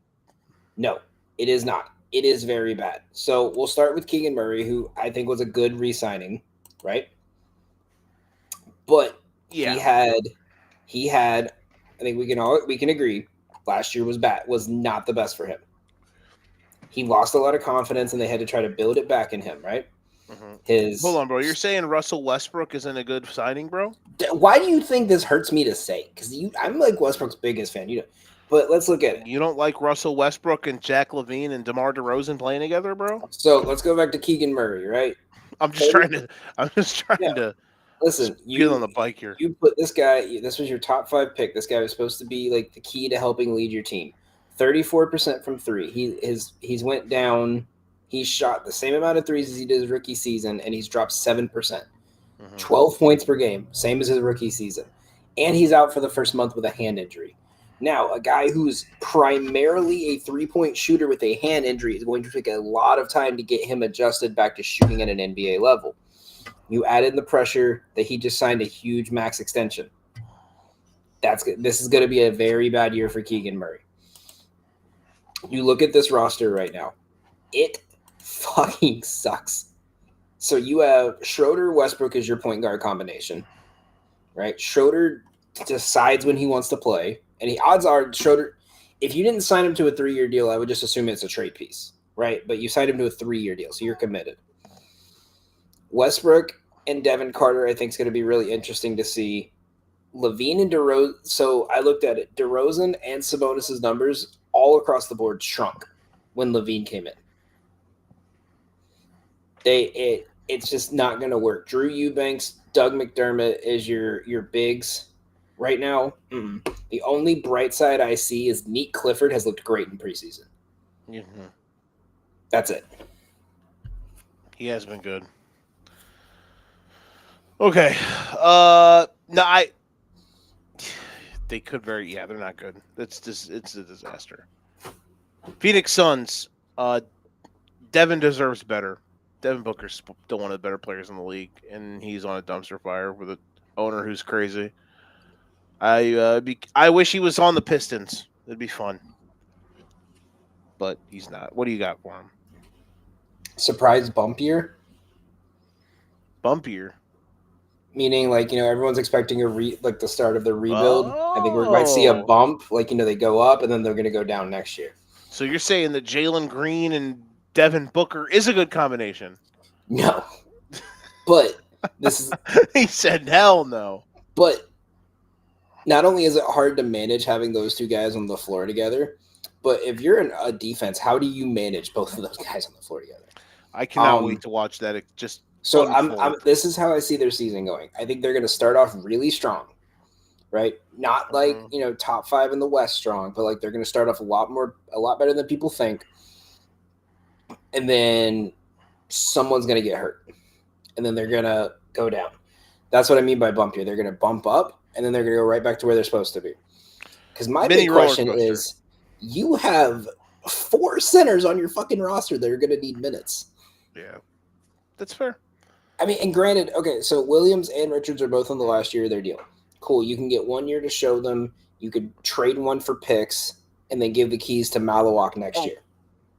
No, it is not. It is very bad. So we'll start with Keegan Murray, who I think was a good re-signing, right? But yeah, he had. I think we can agree. Last year was bad. Was not the best for him. He lost a lot of confidence, and they had to try to build it back in him, right? Mm-hmm. Hold on, bro. You're saying Russell Westbrook isn't a good signing, bro? Why do you think this hurts me to say? Because I'm like Westbrook's biggest fan. But let's look at it. You don't like Russell Westbrook and Jack LaVine and DeMar DeRozan playing together, bro? So let's go back to Keegan Murray, right? I'm just trying to listen. Get on the bike here. You put this guy. This was your top 5 pick. This guy was supposed to be like the key to helping lead your team. 34% from 3. He's went down. He's shot the same amount of threes as he did his rookie season, and he's dropped 7%. 12 points per game, same as his rookie season. And he's out for the first month with a hand injury. Now, a guy who's primarily a 3-point shooter with a hand injury is going to take a lot of time to get him adjusted back to shooting at an NBA level. You add in the pressure that he just signed a huge max extension. That's good. This is going to be a very bad year for Keegan Murray. You look at this roster right now. It fucking sucks. So you have Schroeder, Westbrook as your point guard combination, right? Schroeder decides when he wants to play. And odds are Schroeder, if you didn't sign him to a 3-year deal, I would just assume it's a trade piece, right? But you signed him to a 3-year deal, so you're committed. Westbrook and Devin Carter, I think, is going to be really interesting to see. LaVine and DeRozan. So I looked at it. DeRozan and Sabonis' numbers all across the board shrunk when LaVine came in. It's just not going to work. Drew Eubanks, Doug McDermott is your bigs. Right now, the only bright side I see is Neat Clifford has looked great in preseason. Mm-hmm. That's it. He has been good. Okay. They could they're not good. It's a disaster. Phoenix Suns. Devin deserves better. Devin Booker's still one of the better players in the league, and he's on a dumpster fire with an owner who's crazy. I wish he was on the Pistons. It'd be fun. But he's not. What do you got for him? Surprise bumpier? Bumpier? Meaning, everyone's expecting the start of the rebuild. I think we might see a bump. They go up, and then they're going to go down next year. So you're saying that Jalen Green and Devin Booker is a good combination? No. But this is... He said hell no. But... Not only is it hard to manage having those two guys on the floor together, but if you're in a defense, how do you manage both of those guys on the floor together? I cannot wait to watch that. So unfold. this is how I see their season going. I think they're going to start off really strong, right? Not like, top 5 in the West strong, but like they're going to start off a lot better than people think. And then someone's going to get hurt. And then they're going to go down. That's what I mean by bump here. They're going to bump up, and then they're going to go right back to where they're supposed to be. Because my big question is, you have 4 centers on your fucking roster that are going to need minutes. Yeah, that's fair. I mean, and granted, okay, so Williams and Richards are both on the last year of their deal. Cool. You can get 1 year to show them. You could trade one for picks and then give the keys to Malawak next year.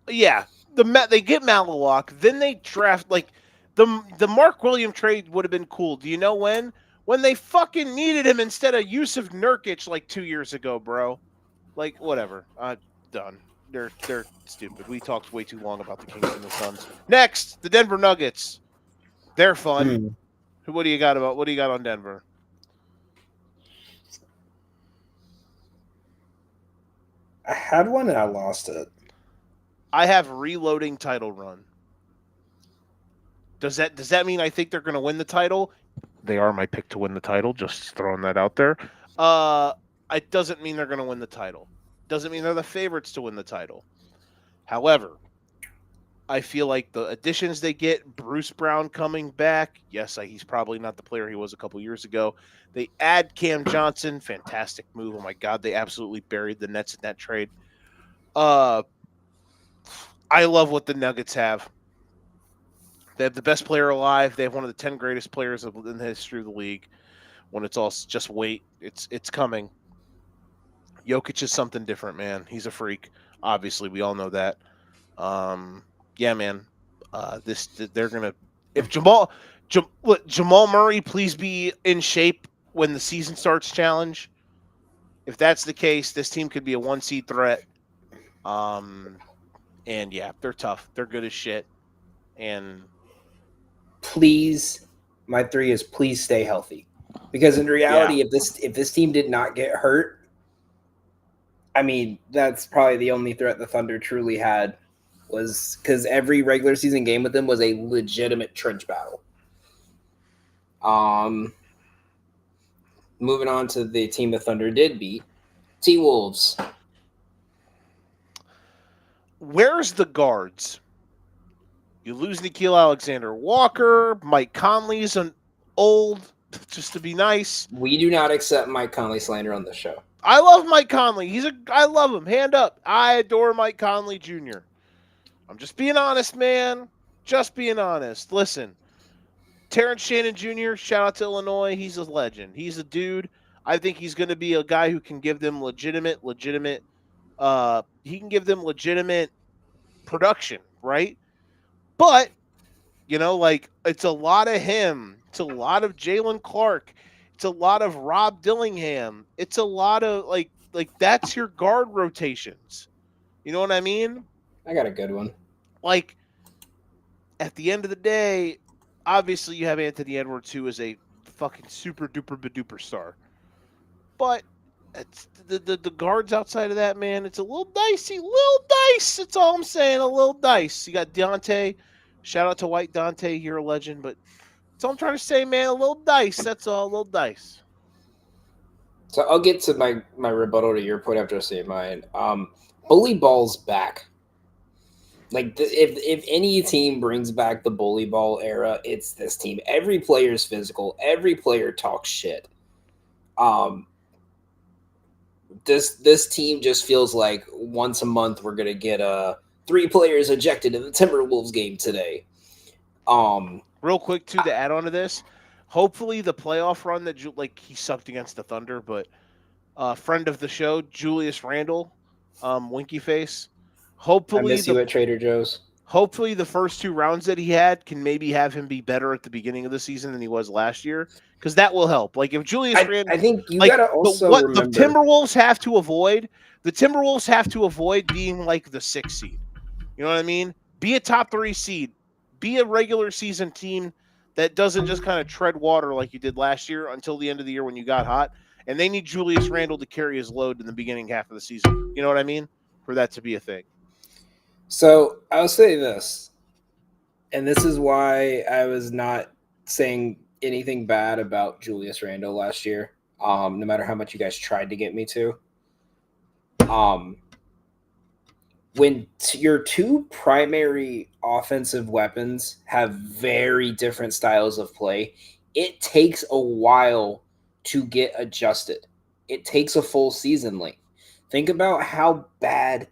Yeah, they get Malawak, then they draft like the Mark Williams trade would have been cool. Do you know when? When they fucking needed him instead of Yusuf Nurkic like 2 years ago, bro. Like whatever. Done. They're stupid. We talked way too long about the Kings and the Suns. Next, the Denver Nuggets. They're fun. What do you got on Denver? I had one and I lost it. I have reloading title run. Does that mean I think they're going to win the title? They are my pick to win the title. Just throwing that out there. It doesn't mean they're going to win the title. Doesn't mean they're the favorites to win the title. However, I feel like the additions they get, Bruce Brown coming back. Yes, he's probably not the player he was a couple years ago. They add Cam Johnson. Fantastic move. Oh, my God. They absolutely buried the Nets in that trade. I love what the Nuggets have. They have the best player alive. They have one of the 10 greatest players in the history of the league. When it's all just wait, it's coming. Jokic is something different, man. He's a freak. Obviously, we all know that. Yeah, man. They're gonna. If Jamal Murray, please be in shape when the season starts. Challenge. If that's the case, this team could be a 1 seed threat. And yeah, they're tough. They're good as shit. And please, my 3 is please stay healthy, because in reality, if this team did not get hurt, I mean, that's probably the only threat the Thunder truly had, was because every regular season game with them was a legitimate trench battle. Moving on to the team the Thunder did beat, T-Wolves. Where's the guards? You lose Nickeil Alexander-Walker. Mike Conley's an old, just to be nice. We do not accept Mike Conley slander on this show. I love Mike Conley. I love him. Hand up. I adore Mike Conley Jr. I'm just being honest, man. Just being honest. Listen, Terrence Shannon Jr., shout out to Illinois. He's a legend. He's a dude. I think he's going to be a guy who can give them legitimate, he can give them legitimate production, right? But, it's a lot of him. It's a lot of Jalen Clark. It's a lot of Rob Dillingham. It's a lot of, like that's your guard rotations. You know what I mean? I got a good one. Like, at the end of the day, obviously you have Anthony Edwards, who is a fucking super duper baduper star. But it's the guards outside of that, man, it's a little dicey. That's all I'm saying, a little dice. You got Dante. Shout out to White Dante, you're a legend, but that's all I'm trying to say, man. A little dice. That's all, a little dice. So I'll get to my rebuttal to your point after I say mine. Bully ball's back. Like, if any team brings back the bully ball era, it's this team. Every player is physical. Every player talks shit. This team just feels like once a month we're gonna get 3 players ejected in the Timberwolves game today. Real quick too, to add on to this, hopefully the playoff run that he sucked against the Thunder, but friend of the show, Julius Randle, Winky Face. Hopefully, I miss you at Trader Joe's. Hopefully, the first 2 rounds that he had can maybe have him be better at the beginning of the season than he was last year, because that will help. Like, if Julius Randle, I think you gotta also what remember, the Timberwolves have to avoid being like the 6th seed. You know what I mean? Be a top 3 seed. Be a regular season team that doesn't just kind of tread water like you did last year until the end of the year when you got hot. And they need Julius Randle to carry his load in the beginning half of the season. You know what I mean? For that to be a thing. So I'll say this. And this is why I was not saying anything bad about Julius Randle last year. No matter how much you guys tried to get me to. When your two primary offensive weapons have very different styles of play, it takes a while to get adjusted. It takes a full season length. Think about how bad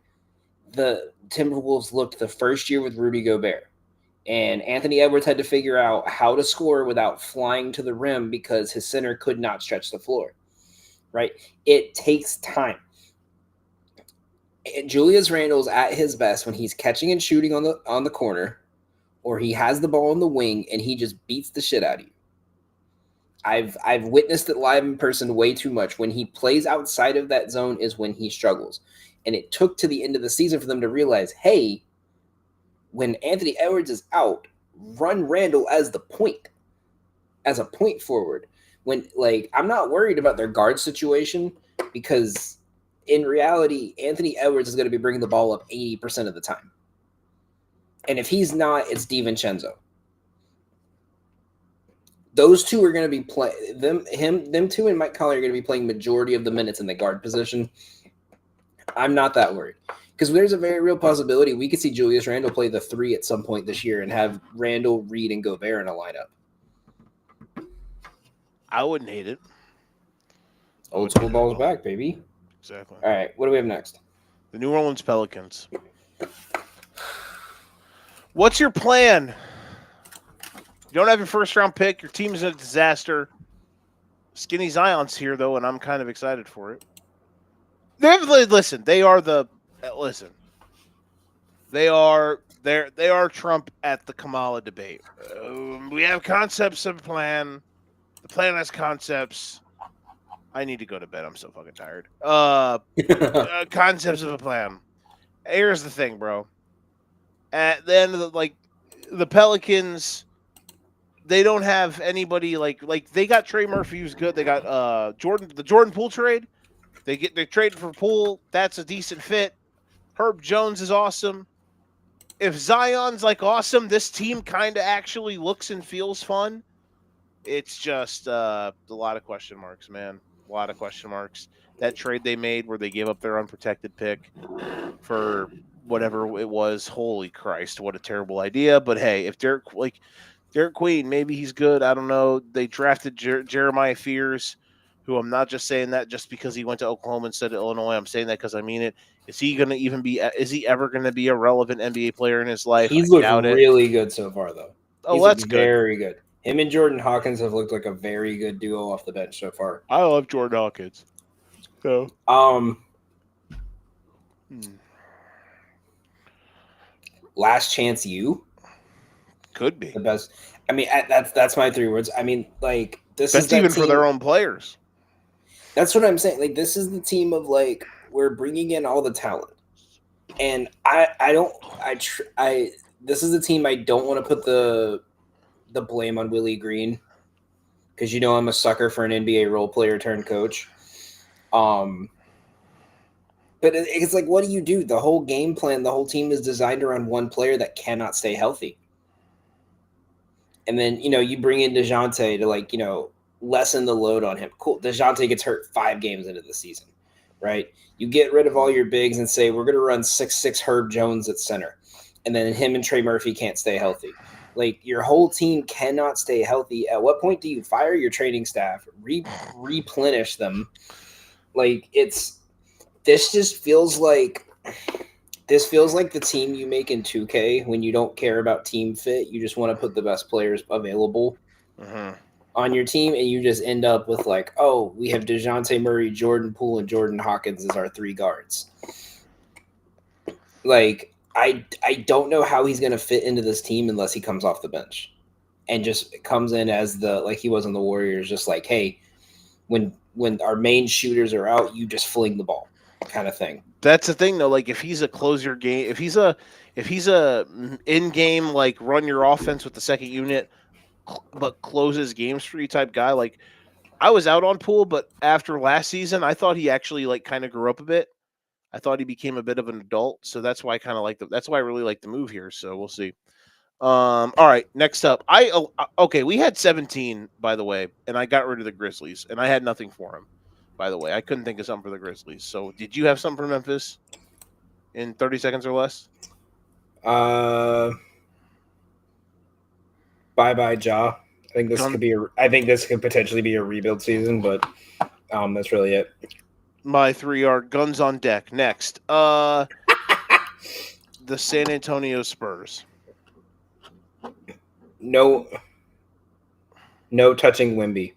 the Timberwolves looked the first year with Rudy Gobert. And Anthony Edwards had to figure out how to score without flying to the rim because his center could not stretch the floor. Right? It takes time. Julius Randle's at his best when he's catching and shooting on the corner, or he has the ball on the wing and he just beats the shit out of you. I've witnessed it live in person way too much. When he plays outside of that zone is when he struggles. And it took to the end of the season for them to realize, hey, when Anthony Edwards is out, run Randle as a point forward. When I'm not worried about their guard situation because in reality, Anthony Edwards is going to be bringing the ball up 80% of the time. And if he's not, it's DiVincenzo. Those two are going to be playing them two and Mike Conley are going to be playing majority of the minutes in the guard position. I'm not that worried because there's a very real possibility we could see Julius Randle play the 3 at some point this year and have Randle, Reed, and Gobert in a lineup. I wouldn't hate it. Old school ball's back, baby. Exactly. All right, what do we have next? The New Orleans Pelicans. What's your plan? You don't have your first-round pick. Your team is a disaster. Skinny Zion's here, though, and I'm kind of excited for it. They are Trump at the Kamala debate. We have concepts of a plan. The plan has concepts. I need to go to bed. I'm so fucking tired. Concepts of a plan. Here's the thing, bro. At the end of the Pelicans, they don't have anybody like they got Trey Murphy, who's good. They got the Jordan Poole trade. They traded for Poole. That's a decent fit. Herb Jones is awesome. If Zion's awesome, this team kind of actually looks and feels fun. It's just a lot of question marks, man. A lot of question marks. That trade they made where they gave up their unprotected pick for whatever it was, holy Christ, what a terrible idea. But hey, if Derek Queen, maybe he's good. I don't know. They drafted Jeremiah Fears, who I'm not just saying that just because he went to Oklahoma instead of Illinois. I'm saying that because I mean it. Is he going to even be? Is he ever going to be a relevant NBA player in his life? He's looked really good so far, though. Oh, that's good. Very good. Him and Jordan Hawkins have looked like a very good duo off the bench so far. I love Jordan Hawkins. So, Last Chance U could be the best. I mean, that's my 3 words. I mean, this is even for their own players. That's what I'm saying. This is the team of we're bringing in all the talent, and this is the team I don't want to put the blame on Willie Green because I'm a sucker for an NBA role player turned coach. But it's what do you do? The whole game plan, the whole team is designed around one player that cannot stay healthy. And then, you bring in DeJounte to lessen the load on him. Cool. DeJounte gets hurt 5 games into the season, right? You get rid of all your bigs and say, we're going to run 6'6" Herb Jones at center. And then him and Trey Murphy can't stay healthy. Your whole team cannot stay healthy. At what point do you fire your training staff, replenish them? This just feels like the team you make in 2K when you don't care about team fit. You just want to put the best players available on your team, and you just end up with we have DeJounte Murray, Jordan Poole, and Jordan Hawkins as our 3 guards. I don't know how he's going to fit into this team unless he comes off the bench and just comes in as he was on the Warriors, just hey, when our main shooters are out, you just fling the ball kind of thing. That's the thing though. If he's a closer game, if he's a in-game run your offense with the second unit, but closes games for you type guy. I was out on Poole, but after last season, I thought he actually kind of grew up a bit. I thought he became a bit of an adult, so that's why I kind of that's why I really like the move here. So we'll see. All right, next up. Okay, we had 17, by the way, and I got rid of the Grizzlies, and I had nothing for them. By the way, I couldn't think of something for the Grizzlies. So, did you have something for Memphis in 30 seconds or less? Uh, bye, Ja. I think this could potentially be a rebuild season, but that's really it. My three are guns on deck. Next, the San Antonio Spurs. No, no touching Wimby.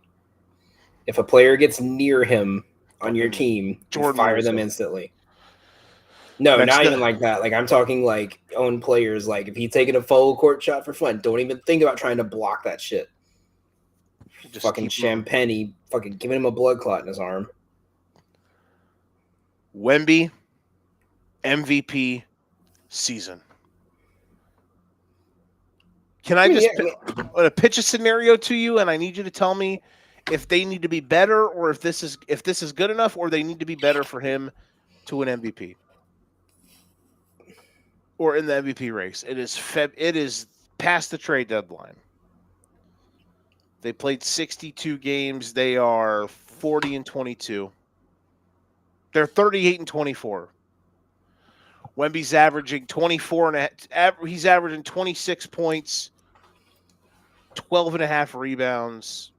If a player gets near him on your team, you fire them instantly. No, Next, not even like that. Like I'm talking like own players. Like if he's taking a full court shot for fun, don't even think about trying to block that shit. Just fucking Champagne, fucking giving him a blood clot in his arm. Wemby, MVP season. Can I pitch a scenario to you, and I need you to tell me if they need to be better, or if this is good enough, or they need to be better for him to win MVP, or in the MVP race. It is past the trade deadline. They played 62 games. They are 40-22. They're 38-24. Wemby's averaging 24 and he's averaging 26 points, 12 and a half rebounds,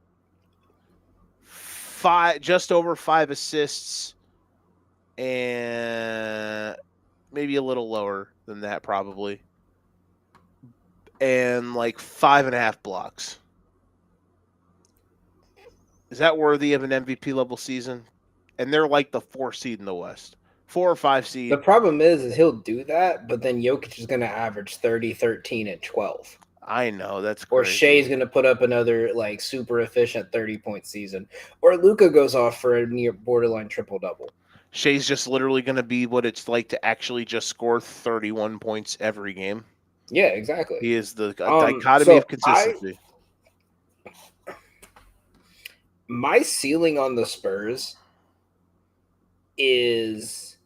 just over 5 assists, and maybe a little lower than that probably, and like 5.5 blocks. Is that worthy of an MVP level season? And they're like the 4 seed in the West. 4 or 5 seed. The problem is he'll do that, but then Jokic is going to average 30, 13, and 12. I know, that's or crazy. Shea's going to put up another like super efficient 30-point season, or Luka goes off for a near borderline triple double. Shea's just literally going to be what it's like to actually just score 31 points every game. Yeah, exactly. He is the dichotomy of consistency. My ceiling on the Spurs is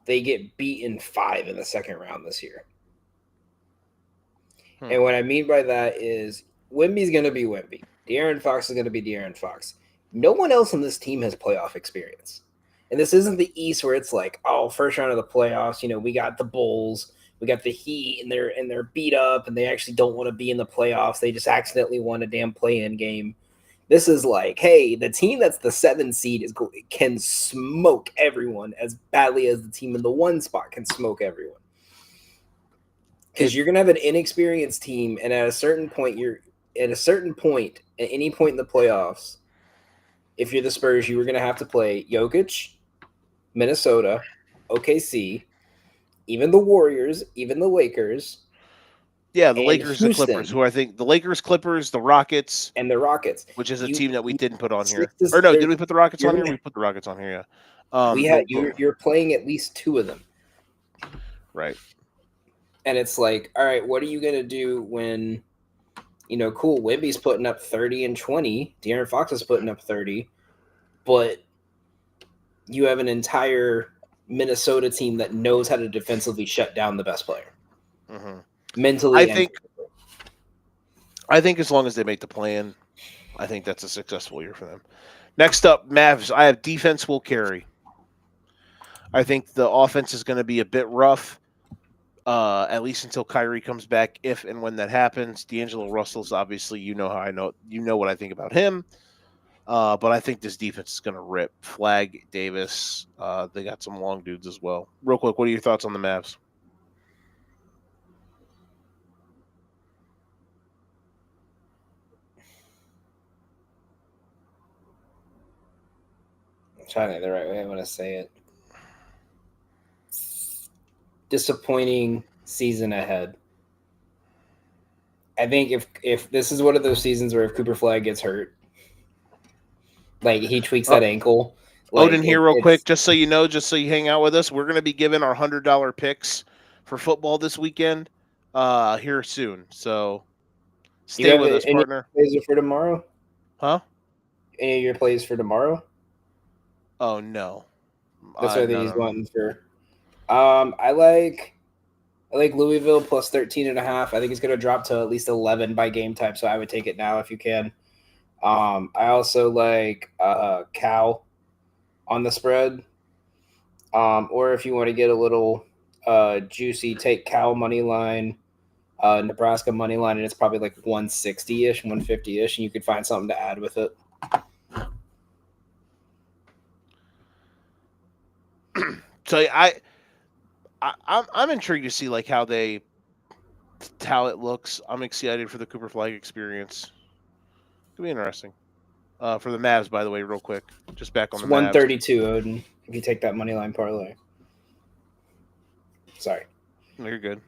they get beaten 5 in the second round this year. And what I mean by that is Wemby's going to be Wemby. De'Aaron Fox is going to be De'Aaron Fox. No one else on this team has playoff experience. And this isn't the East where it's like, oh, first round of the playoffs, we got the Bulls, we got the Heat, and they're beat up, and they actually don't want to be in the playoffs. They just accidentally won a damn play-in game. This is like, hey, the team that's the 7 seed can smoke everyone as badly as the team in the 1 spot can smoke everyone. Because you're going to have an inexperienced team, and at a certain point, at any point in the playoffs, if you're the Spurs, you were going to have to play Jokic, Minnesota, OKC, even the Warriors, even the Lakers. Yeah, the Lakers, Houston, the Clippers, who I think the Lakers, Clippers, the Rockets, and the Rockets, which is a team that we didn't put on here. Or no, did we put the Rockets on here? We put the Rockets on here. Yeah. You're playing at least 2 of them, right? And it's like, all right, what are you gonna do when, cool, Wemby's putting up 30 and 20, De'Aaron Fox is putting up 30, but you have an entire Minnesota team that knows how to defensively shut down the best player. Mm-hmm. Mentally, I think as long as they make the plan, I think that's a successful year for them. Next up, Mavs. I have defense will carry. I think the offense is going to be a bit rough, at least until Kyrie comes back, if and when that happens. D'Angelo Russell's obviously, you know what I think about him. But I think this defense is going to rip. Flag, Davis, they got some long dudes as well. Real quick, what are your thoughts on the Mavs? I'm trying to think the right way I want to say it. Disappointing season ahead. I think if this is one of those seasons where if Cooper Flag gets hurt, like he tweaks that ankle. Odin here real quick, just so you know, just so you hang out with us, we're going to be giving our $100 picks for football this weekend here soon. So stay with us, partner. Plays for tomorrow? Huh? Any of your plays for tomorrow? Oh, no. That's what he's wanting for. I like I like Louisville plus 13.5. I think it's going to drop to at least 11 by game type, so I would take it now if you can. I also like Cal on the spread. Or if you want to get a little juicy, take Cal money line, Nebraska money line, and it's probably like 160-ish, 150-ish, and you could find something to add with it. So I'm intrigued to see like how it looks. I'm excited for the Cooper Flag experience. Could be interesting. For the Mavs, by the way, real quick, just back on It's the Mavs. 132, Odin. If you take that money line parlay. Sorry. No, you're good.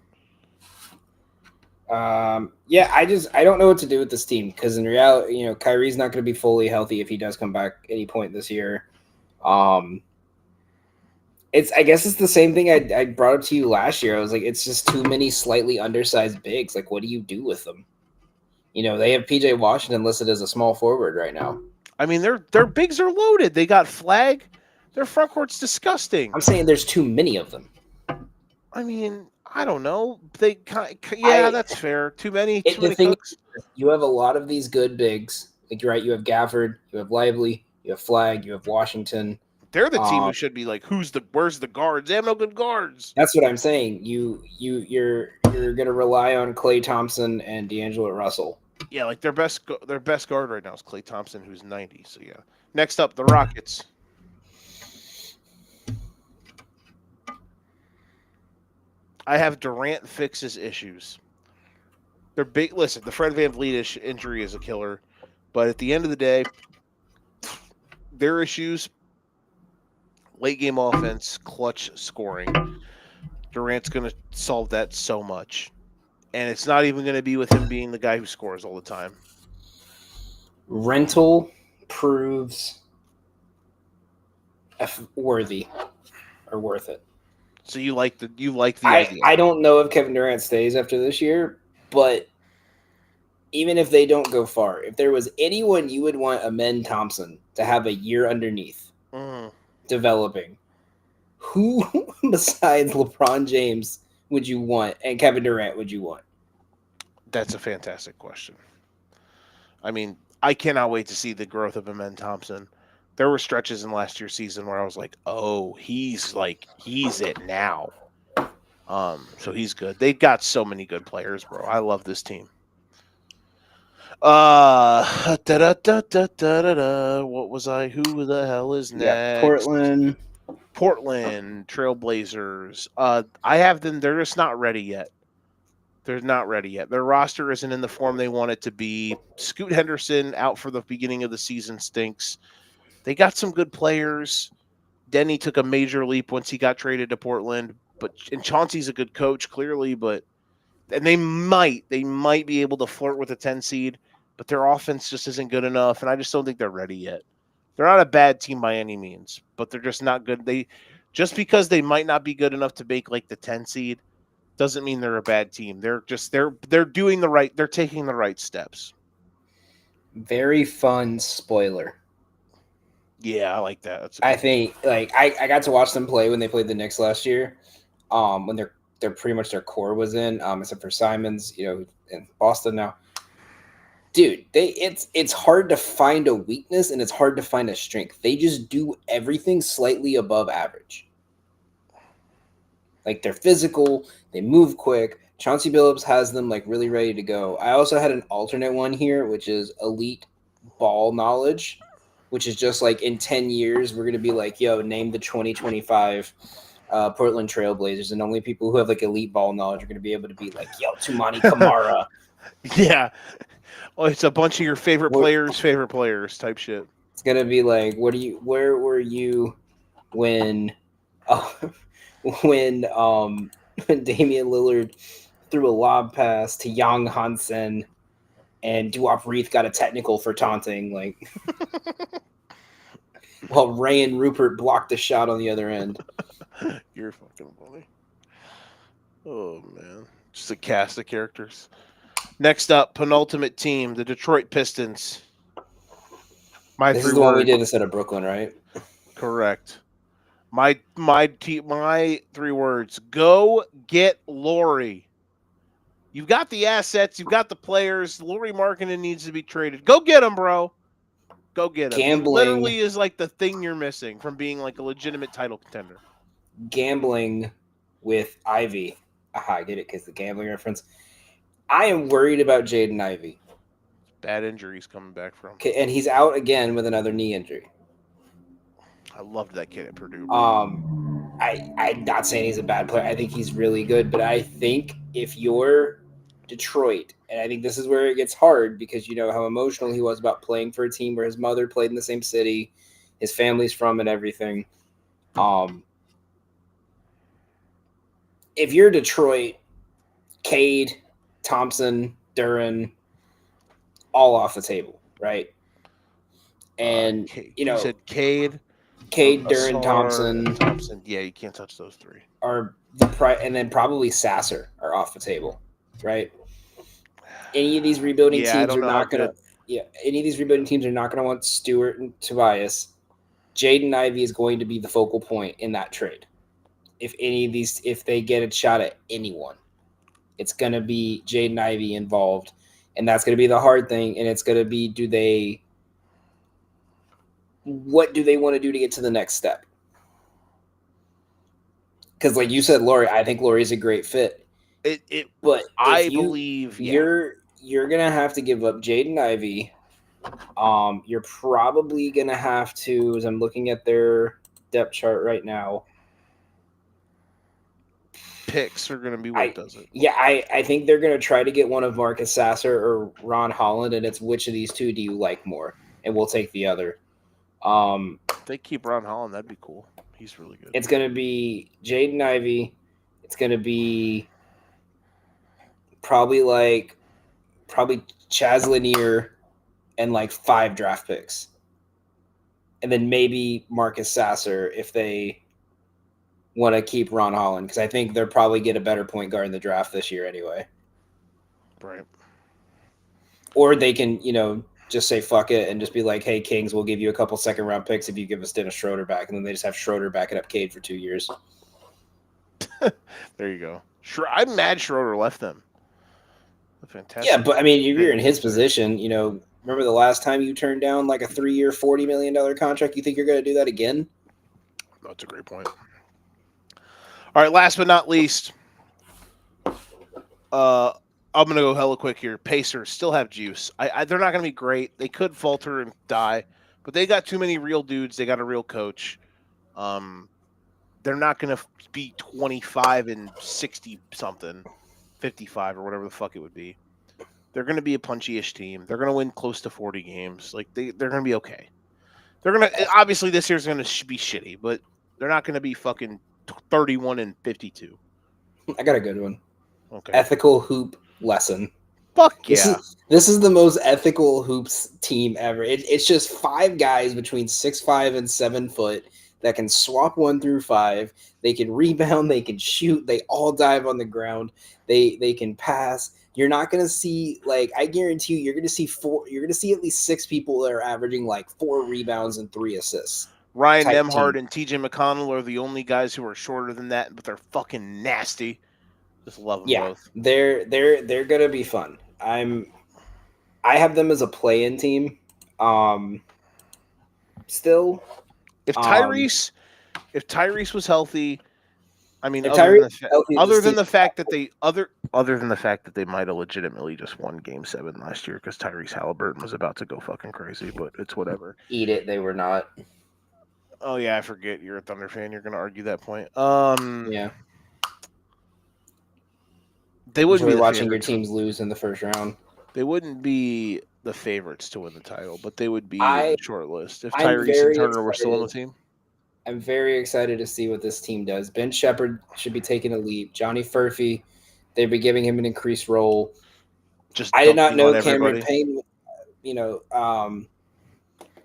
Yeah, I don't know what to do with this team because in reality, Kyrie's not going to be fully healthy if he does come back any point this year. I guess it's the same thing I brought up to you last year. I was like, it's just too many slightly undersized bigs. Like, what do you do with them? They have PJ Washington listed as a small forward right now. I mean, their bigs are loaded. They got Flag. Their front court's disgusting. I'm saying there's too many of them. I mean, I don't know. That's fair. Too many cooks. You have a lot of these good bigs. Like you're right. You have Gafford. You have Lively. You have Flag. You have Washington. They're the team who should be like, where's the guards? They have no good guards. That's what I'm saying. You're gonna rely on Klay Thompson and D'Angelo Russell. Yeah, like their best guard right now is Klay Thompson, who's 90. So yeah. Next up, the Rockets. I have Durant fixes issues. They're big. Listen, the Fred VanVleet injury is a killer, but at the end of the day, their issues: late game offense, clutch scoring. Durant's going to solve that so much, and it's not even going to be with him being the guy who scores all the time. Rental proves worthy or worth it. So you like the idea. I don't know if Kevin Durant stays after this year, but even if they don't go far, if there was anyone you would want Amen Thompson to have a year underneath developing, who besides LeBron James would you want and Kevin Durant would you want? That's a fantastic question. I mean, I cannot wait to see the growth of Amen Thompson. There were stretches in last year's season where I was like, "Oh, he's it now." So he's good. They've got so many good players, bro. I love this team. What was I? Who the hell is next? Yeah, Portland Trailblazers. I have them. They're just not ready yet. They're not ready yet. Their roster isn't in the form they want it to be. Scoot Henderson out for the beginning of the season stinks. They got some good players. Denny took a major leap once he got traded to Portland, and Chauncey's a good coach, clearly, and they might be able to flirt with a 10 seed, but their offense just isn't good enough, and I just don't think they're ready yet. They're not a bad team by any means, but they're just not good. Just because they might not be good enough to make like the 10 seed doesn't mean they're a bad team. They're doing they're taking the right steps. Very fun spoiler. Yeah, I like that. I think I got to watch them play when they played the Knicks last year. When they're pretty much their core was in, except for Simons, in Boston now. Dude, it's hard to find a weakness and it's hard to find a strength. They just do everything slightly above average. Like they're physical, they move quick. Chauncey Billups has them like really ready to go. I also had an alternate one here, which is elite ball knowledge, which is just like in 10 years, we're going to be like, yo, name the 2025 Portland Trailblazers. And only people who have like elite ball knowledge are going to be able to be like, yo, Tumani Kamara. Yeah. Oh, it's a bunch of your favorite players type shit. It's going to be like, where were you when Damian Lillard threw a lob pass to Young Hansen and Duop Reith got a technical for taunting, like while Ray and Rupert blocked the shot on the other end. You're fucking funny. Oh man, just a cast of characters. Next up, penultimate team, the Detroit Pistons. This is the one we did instead of Brooklyn, right? Correct. My 3 words: go get Lori. You've got the assets, you've got the players. Lori Markkinen needs to be traded. Go get him, bro. Go get him. He Gambling, literally is like the thing you're missing from being like a legitimate title contender. gambling with Ivy. Aha, I get it because the gambling reference. I am worried about Jaden Ivey. Bad injuries coming back from. Okay, and he's out again with another knee injury. I loved that kid at Purdue. Bro. I'm not saying he's a bad player. I think he's really good, but I think if you're Detroit, and I think this is where it gets hard because you know how emotional he was about playing for a team where his mother played in the same city, his family's from, and everything. If you're Detroit, Cade, Thompson, Duran, all off the table, right? And you said Cade, Duran, Thompson. Yeah, you can't touch those 3. Are and then probably Sasser are off the table, right? Any of these rebuilding teams are not going to. Yeah, any of these rebuilding teams are not going to want Stewart and Tobias. Jaden Ivey is going to be the focal point in that trade. If they get a shot at anyone, it's going to be Jaden Ivey involved, and that's going to be the hard thing. And it's going to be, what do they want to do to get to the next step? Because, like you said, Laurie, I think Laurie's a great fit. But I believe you're gonna have to give up Jaden Ivey. You're probably gonna have to, as I'm looking at their depth chart right now. Picks are gonna be what does it. Yeah, I think they're gonna try to get one of Marcus Sasser or Ron Holland, and it's which of these two do you like more? And we'll take the other. If they keep Ron Holland, that'd be cool. He's really good. It's gonna be Jaden Ivey. It's gonna be probably Chaz Lanier and like 5 draft picks. And then maybe Marcus Sasser if they want to keep Ron Holland, because I think they'll probably get a better point guard in the draft this year anyway. Right. Or they can, just say fuck it and just be like, hey, Kings, we'll give you a couple second-round picks if you give us Dennis Schroeder back. And then they just have Schroeder backing up Cade for 2 years. There you go. I'm mad Schroeder left them. Fantastic. Yeah, but I mean, if you're in his position, remember the last time you turned down like a 3-year, $40 million contract? You think you're going to do that again? That's a great point. All right, last but not least, I'm going to go hella quick here. Pacers still have juice. They're not going to be great. They could falter and die, but they got too many real dudes. They got a real coach. They're not going to be 25 and 60 something, 55 or whatever the fuck it would be. They're going to be a punchy-ish team. They're going to win close to 40 games. Like they're going to be okay. They're going to obviously this year's going to be shitty, but they're not going to be fucking 31 and 52. I got a good one. Okay. Ethical hoop lesson. Fuck yeah. This is the most ethical hoops team ever. It's just 5 guys between 6'5" and 7 foot that can swap 1 through 5. They can rebound. They can shoot. They all dive on the ground. They can pass. You're not going to see, like, I guarantee you're going to see 4. You're going to see at least 6 people that are averaging like 4 rebounds and 3 assists. Ryan Nembhard and TJ McConnell are the only guys who are shorter than that, but they're fucking nasty. Just love them both. They're gonna be fun. I have them as a play-in team. Still, if Tyrese was healthy, I mean, other than the fact that they might have legitimately just won Game 7 last year because Tyrese Halliburton was about to go fucking crazy, but it's whatever. Eat it. They were not. Oh yeah, I forget you're a Thunder fan. You're gonna argue that point. Yeah. They wouldn't be watching your teams lose in the first round. They wouldn't be the favorites to win the title, but they would be in the short list if Tyrese and Turner were still on the team. I'm very excited to see what this team does. Ben Shepherd should be taking a leap. Johnny Furphy, they've been giving him an increased role. I did not know Cameron Payne.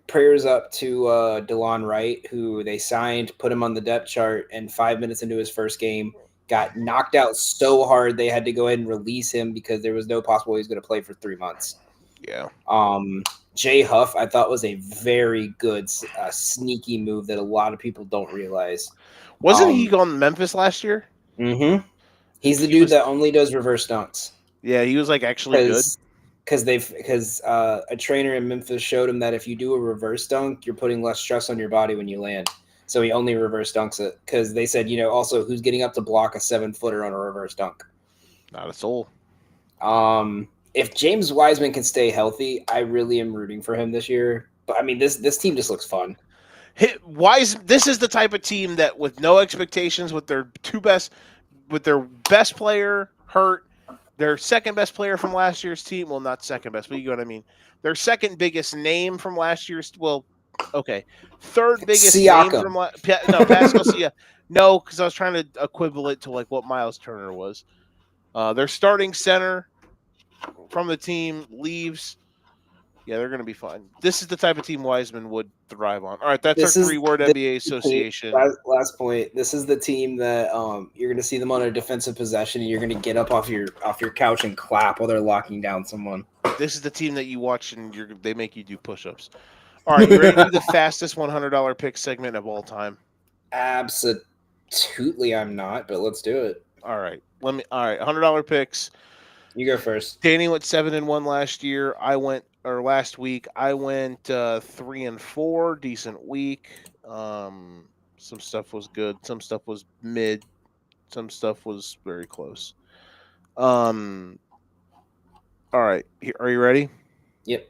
Prayers up to DeLon Wright, who they signed, put him on the depth chart, and 5 minutes into his first game, got knocked out so hard they had to go ahead and release him because there was no possible he was going to play for 3 months. Yeah. Jay Huff, I thought was a very good sneaky move that a lot of people don't realize. Wasn't he on Memphis last year? Mm-hmm. He's the He dude was. that only does reverse dunks. Yeah, he was like actually good. Because a trainer in Memphis showed him that if you do a reverse dunk, you're putting less stress on your body when you land. So he only reverse dunks it because they said, also who's getting up to block a 7-footer on a reverse dunk. Not a soul. If James Wiseman can stay healthy, I really am rooting for him this year. But I mean, this team just looks fun. This is the type of team that, with no expectations, with their best player hurt, their second best player from last year's team. Well, not second best, but you know what I mean. Their second biggest name from last year's. Well, okay, third biggest name Siakam. from Pascal Siakam. No, because I was trying to equivalent to like what Miles Turner was. Their starting center from the team leaves. Yeah, they're going to be fine. This is the type of team Wiseman would thrive on. All right, that's our 3-word NBA association. Last point. This is the team that you're going to see them on a defensive possession, and you're going to get up off your couch and clap while they're locking down someone. This is the team that you watch and they make you do push-ups. All right, you ready to do the fastest $100 pick segment of all time? Absolutely, I'm not, but let's do it. All right, $100 picks. You go first. Danny went 7-1 last week. I went 3-4. Decent week. Some stuff was good. Some stuff was mid. Some stuff was very close. All right, are you ready? Yep.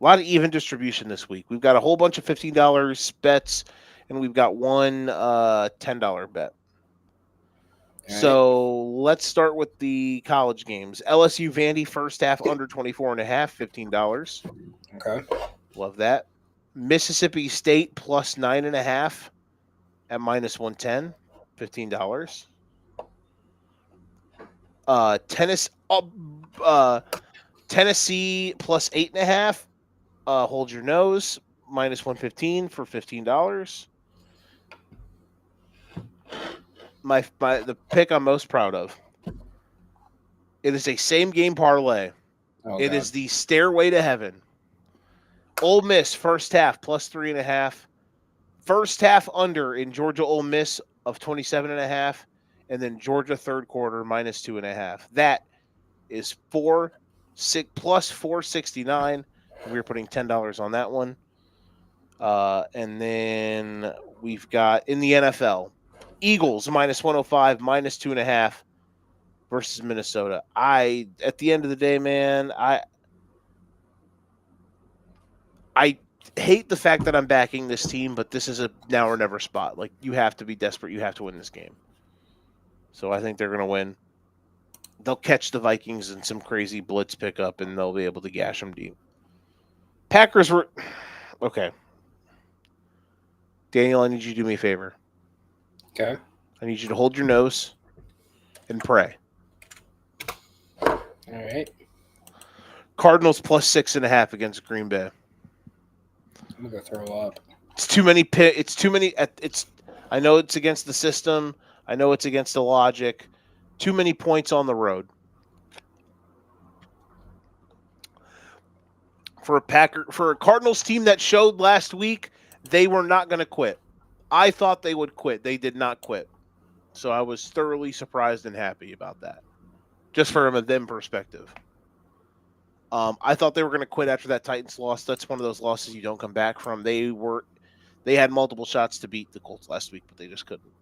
A lot of even distribution this week. We've got a whole bunch of $15 bets, and we've got one $10 bet. So let's start with the college games. LSU Vandy first half under 24.5, $15. Okay. Love that. Mississippi State plus 9.5 at minus 110, $15. Tennessee plus 8.5. Hold your nose, minus 115 for $15. The pick I'm most proud of. It is a same game parlay. It is the Stairway to Heaven. Ole Miss first half plus 3.5. First half under in Georgia Ole Miss of 27.5, and then Georgia third quarter minus 2.5. That is plus 469. We're putting $10 on that one. And then we've got in the NFL, Eagles minus 105, minus 2.5 versus Minnesota. At the end of the day, man, I hate the fact that I'm backing this team, but this is a now or never spot. Like, you have to be desperate. You have to win this game. So I think they're going to win. They'll catch the Vikings in some crazy blitz pickup, and they'll be able to gash them deep. Packers were okay. Daniel, I need you to do me a favor. Okay. I need you to hold your nose and pray. All right. Cardinals plus 6.5 against Green Bay. I'm gonna go throw up. It's too many. It's too many. I know it's against the system. I know it's against the logic. Too many points on the road. For a Cardinals team that showed last week, they were not going to quit. I thought they would quit. They did not quit. So I was thoroughly surprised and happy about that. Just from a them perspective. I thought they were going to quit after that Titans loss. That's one of those losses you don't come back from. They had multiple shots to beat the Colts last week, but they just couldn't.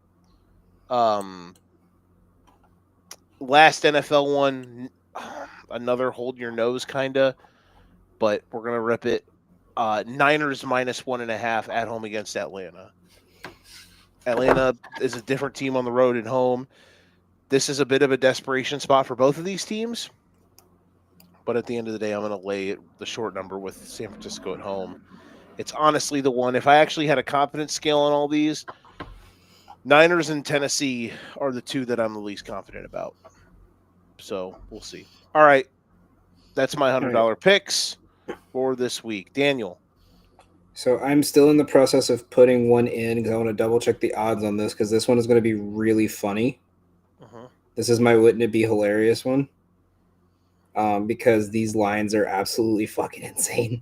Last NFL one, another hold your nose kind of, but we're going to rip it. Niners minus 1.5 at home against Atlanta. Atlanta is a different team on the road and home. This is a bit of a desperation spot for both of these teams. But at the end of the day, I'm going to lay the short number with San Francisco at home. It's honestly the one. If I actually had a confidence scale on all these, Niners and Tennessee are the two that I'm the least confident about. So we'll see. All right. That's my $100 picks for this week. Daniel. So I'm still in the process of putting one in because I want to double check the odds on this because this one is going to be really funny. Uh-huh. This is my wouldn't it be hilarious one. Because these lines are absolutely fucking insane.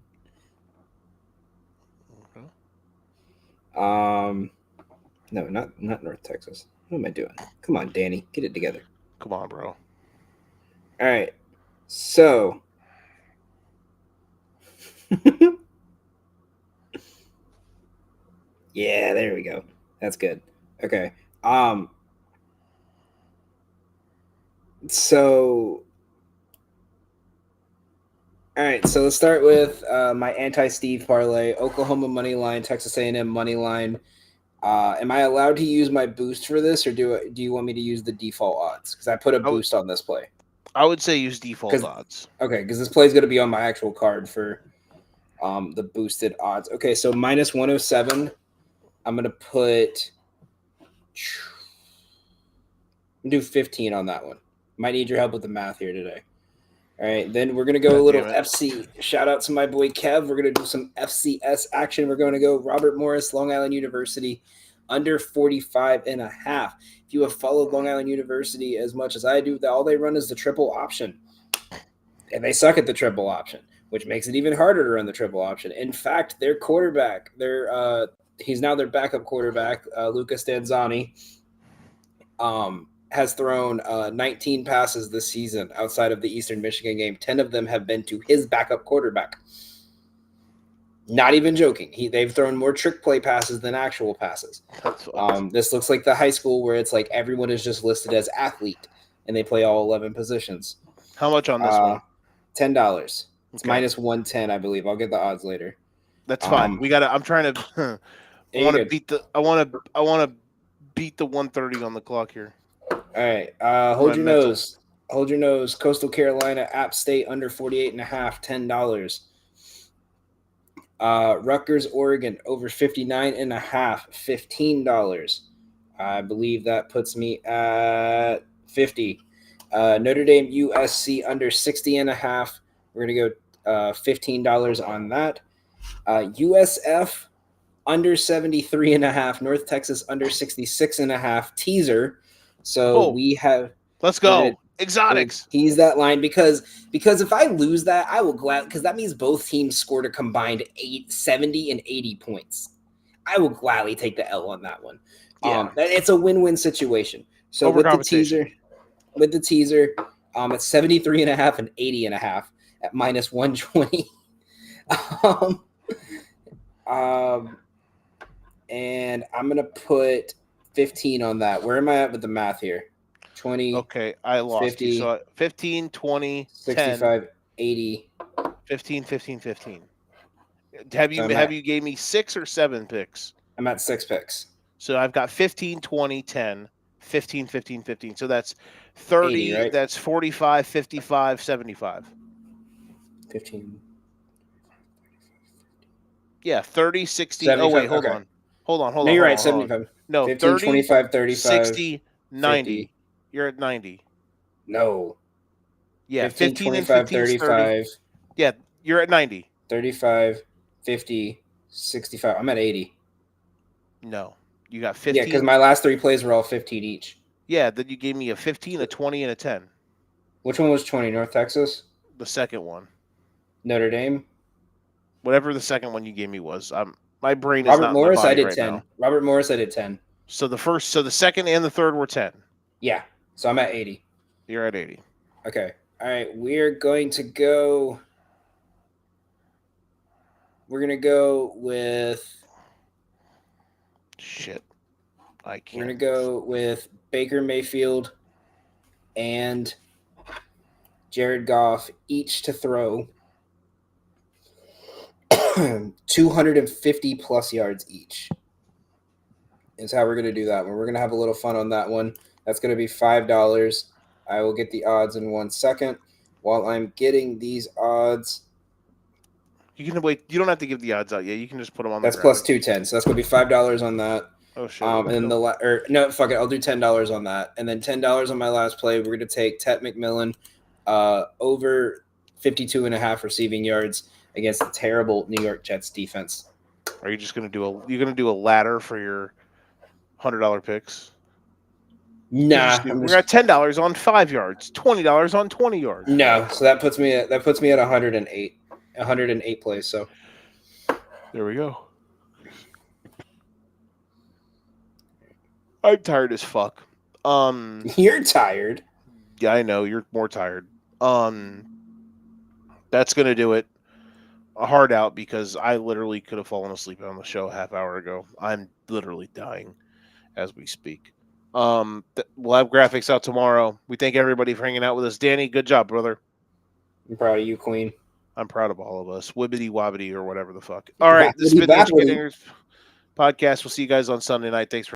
No, not North Texas. What am I doing? Come on, Danny, get it together. Come on, bro. All right, so yeah, there we go. That's good. Okay. So all right, so let's start with my anti-Steve parlay: Oklahoma money line, Texas A&M money line. Am I allowed to use my boost for this, or do you want me to use the default odds? Because I put a boost on this play. I would say use default odds. Okay, because this play is going to be on my actual card for the boosted odds. Okay, so minus 107. I'm going to put. I'm do 15 on that one. Might need your help with the math here today. All right, then we're going to go a little FC. Shout out to my boy Kev. We're going to do some FCS action. We're going to go Robert Morris, Long Island University, under 45.5. If you have followed Long Island University as much as I do, all they run is the triple option. And they suck at the triple option, which makes it even harder to run the triple option. In fact, their quarterback, he's now their backup quarterback, Luca Stanzani, has thrown 19 passes this season outside of the Eastern Michigan game. 10 of them have been to his backup quarterback. Not even joking. They've thrown more trick play passes than actual passes. This looks like the high school where it's like everyone is just listed as athlete, and they play all 11 positions. How much on this one? $10. It's minus 110, I believe. I'll get the odds later. That's fine. We got to. I'm trying to. I want to beat the. I want to beat the 130 on the clock here. All right. Hold your nose. Hold your nose. Coastal Carolina, App State under 48.5, $10. Rutgers, Oregon over 59.5, $15. I believe that puts me at 50. Notre Dame, USC under 60.5. We're gonna go $15 on that. USF under 73.5. North Texas under 66.5. Teaser. So we have. Let's go. Exotics. Tease that line because if I lose that, I will gladly, because that means both teams scored a combined 70 and 80 points. I will gladly take the L on that one. Yeah. It's a win-win situation. So with the teaser, it's 73.5 and 80.5 at minus 120. And I'm gonna put 15 on that. Where am I at with the math here? 20. Okay, I lost 50, you. So 15, 20, 65, 10, 80. 15, 15, 15. Have you gave me 6 or 7 picks? I'm at 6 picks. So I've got 15, 20, 10, 15, 15, 15. So that's 30, 80, right? That's 45, 55, 75. 15. Yeah, 30, 60. 75, oh, wait, hold on. No, you're right, 75. No, 15, 30, 25, 35. 60, 90. 50. You're at 90. No. Yeah, 15 25, 35. 30. Yeah, you're at 90. 35, 50, 65. I'm at 80. No. You got 15. Yeah, because my last 3 plays were all 15 each. Yeah, then you gave me a 15, a 20, and a 10. Which one was 20? North Texas? The second one. Notre Dame? Whatever the second one you gave me was. My brain is Robert not Morris, in my body I did right 10. Now. Robert Morris, I did 10. So the second and the third were 10. Yeah. So I'm at 80. You're at 80. Okay. All right. We're going to go with. Shit. I can't. We're going to go with Baker Mayfield and Jared Goff each to throw 250 plus yards each. Is how we're going to do that one. We're going to have a little fun on that one. That's going to be $5. I will get the odds in 1 second. While I'm getting these odds, you can wait. You don't have to give the odds out yet. You can just put them on. That's plus 210. So that's going to be $5 on that. Oh shit. And then no, fuck it. I'll do $10 on that, and then $10 on my last play. We're going to take Tet McMillan over 52.5 receiving yards against the terrible New York Jets defense. Are you just going to do a ladder for your $100 picks? Nah, we're at $10 on 5 yards, $20 on 20 yards. No, so that puts me at 108 plays. So there we go. I'm tired as fuck. You're tired. Yeah, I know you're more tired. That's gonna do it. A hard out because I literally could have fallen asleep on the show a half hour ago. I'm literally dying as we speak. We'll have graphics out tomorrow. We thank everybody for hanging out with us. Danny, good job, brother. I'm proud of you, Queen. I'm proud of all of us. Wibbity wobbity or whatever the fuck. All right, this has Backwardy, been the backwardy. Educators podcast. We'll see you guys on Sunday night. Thanks for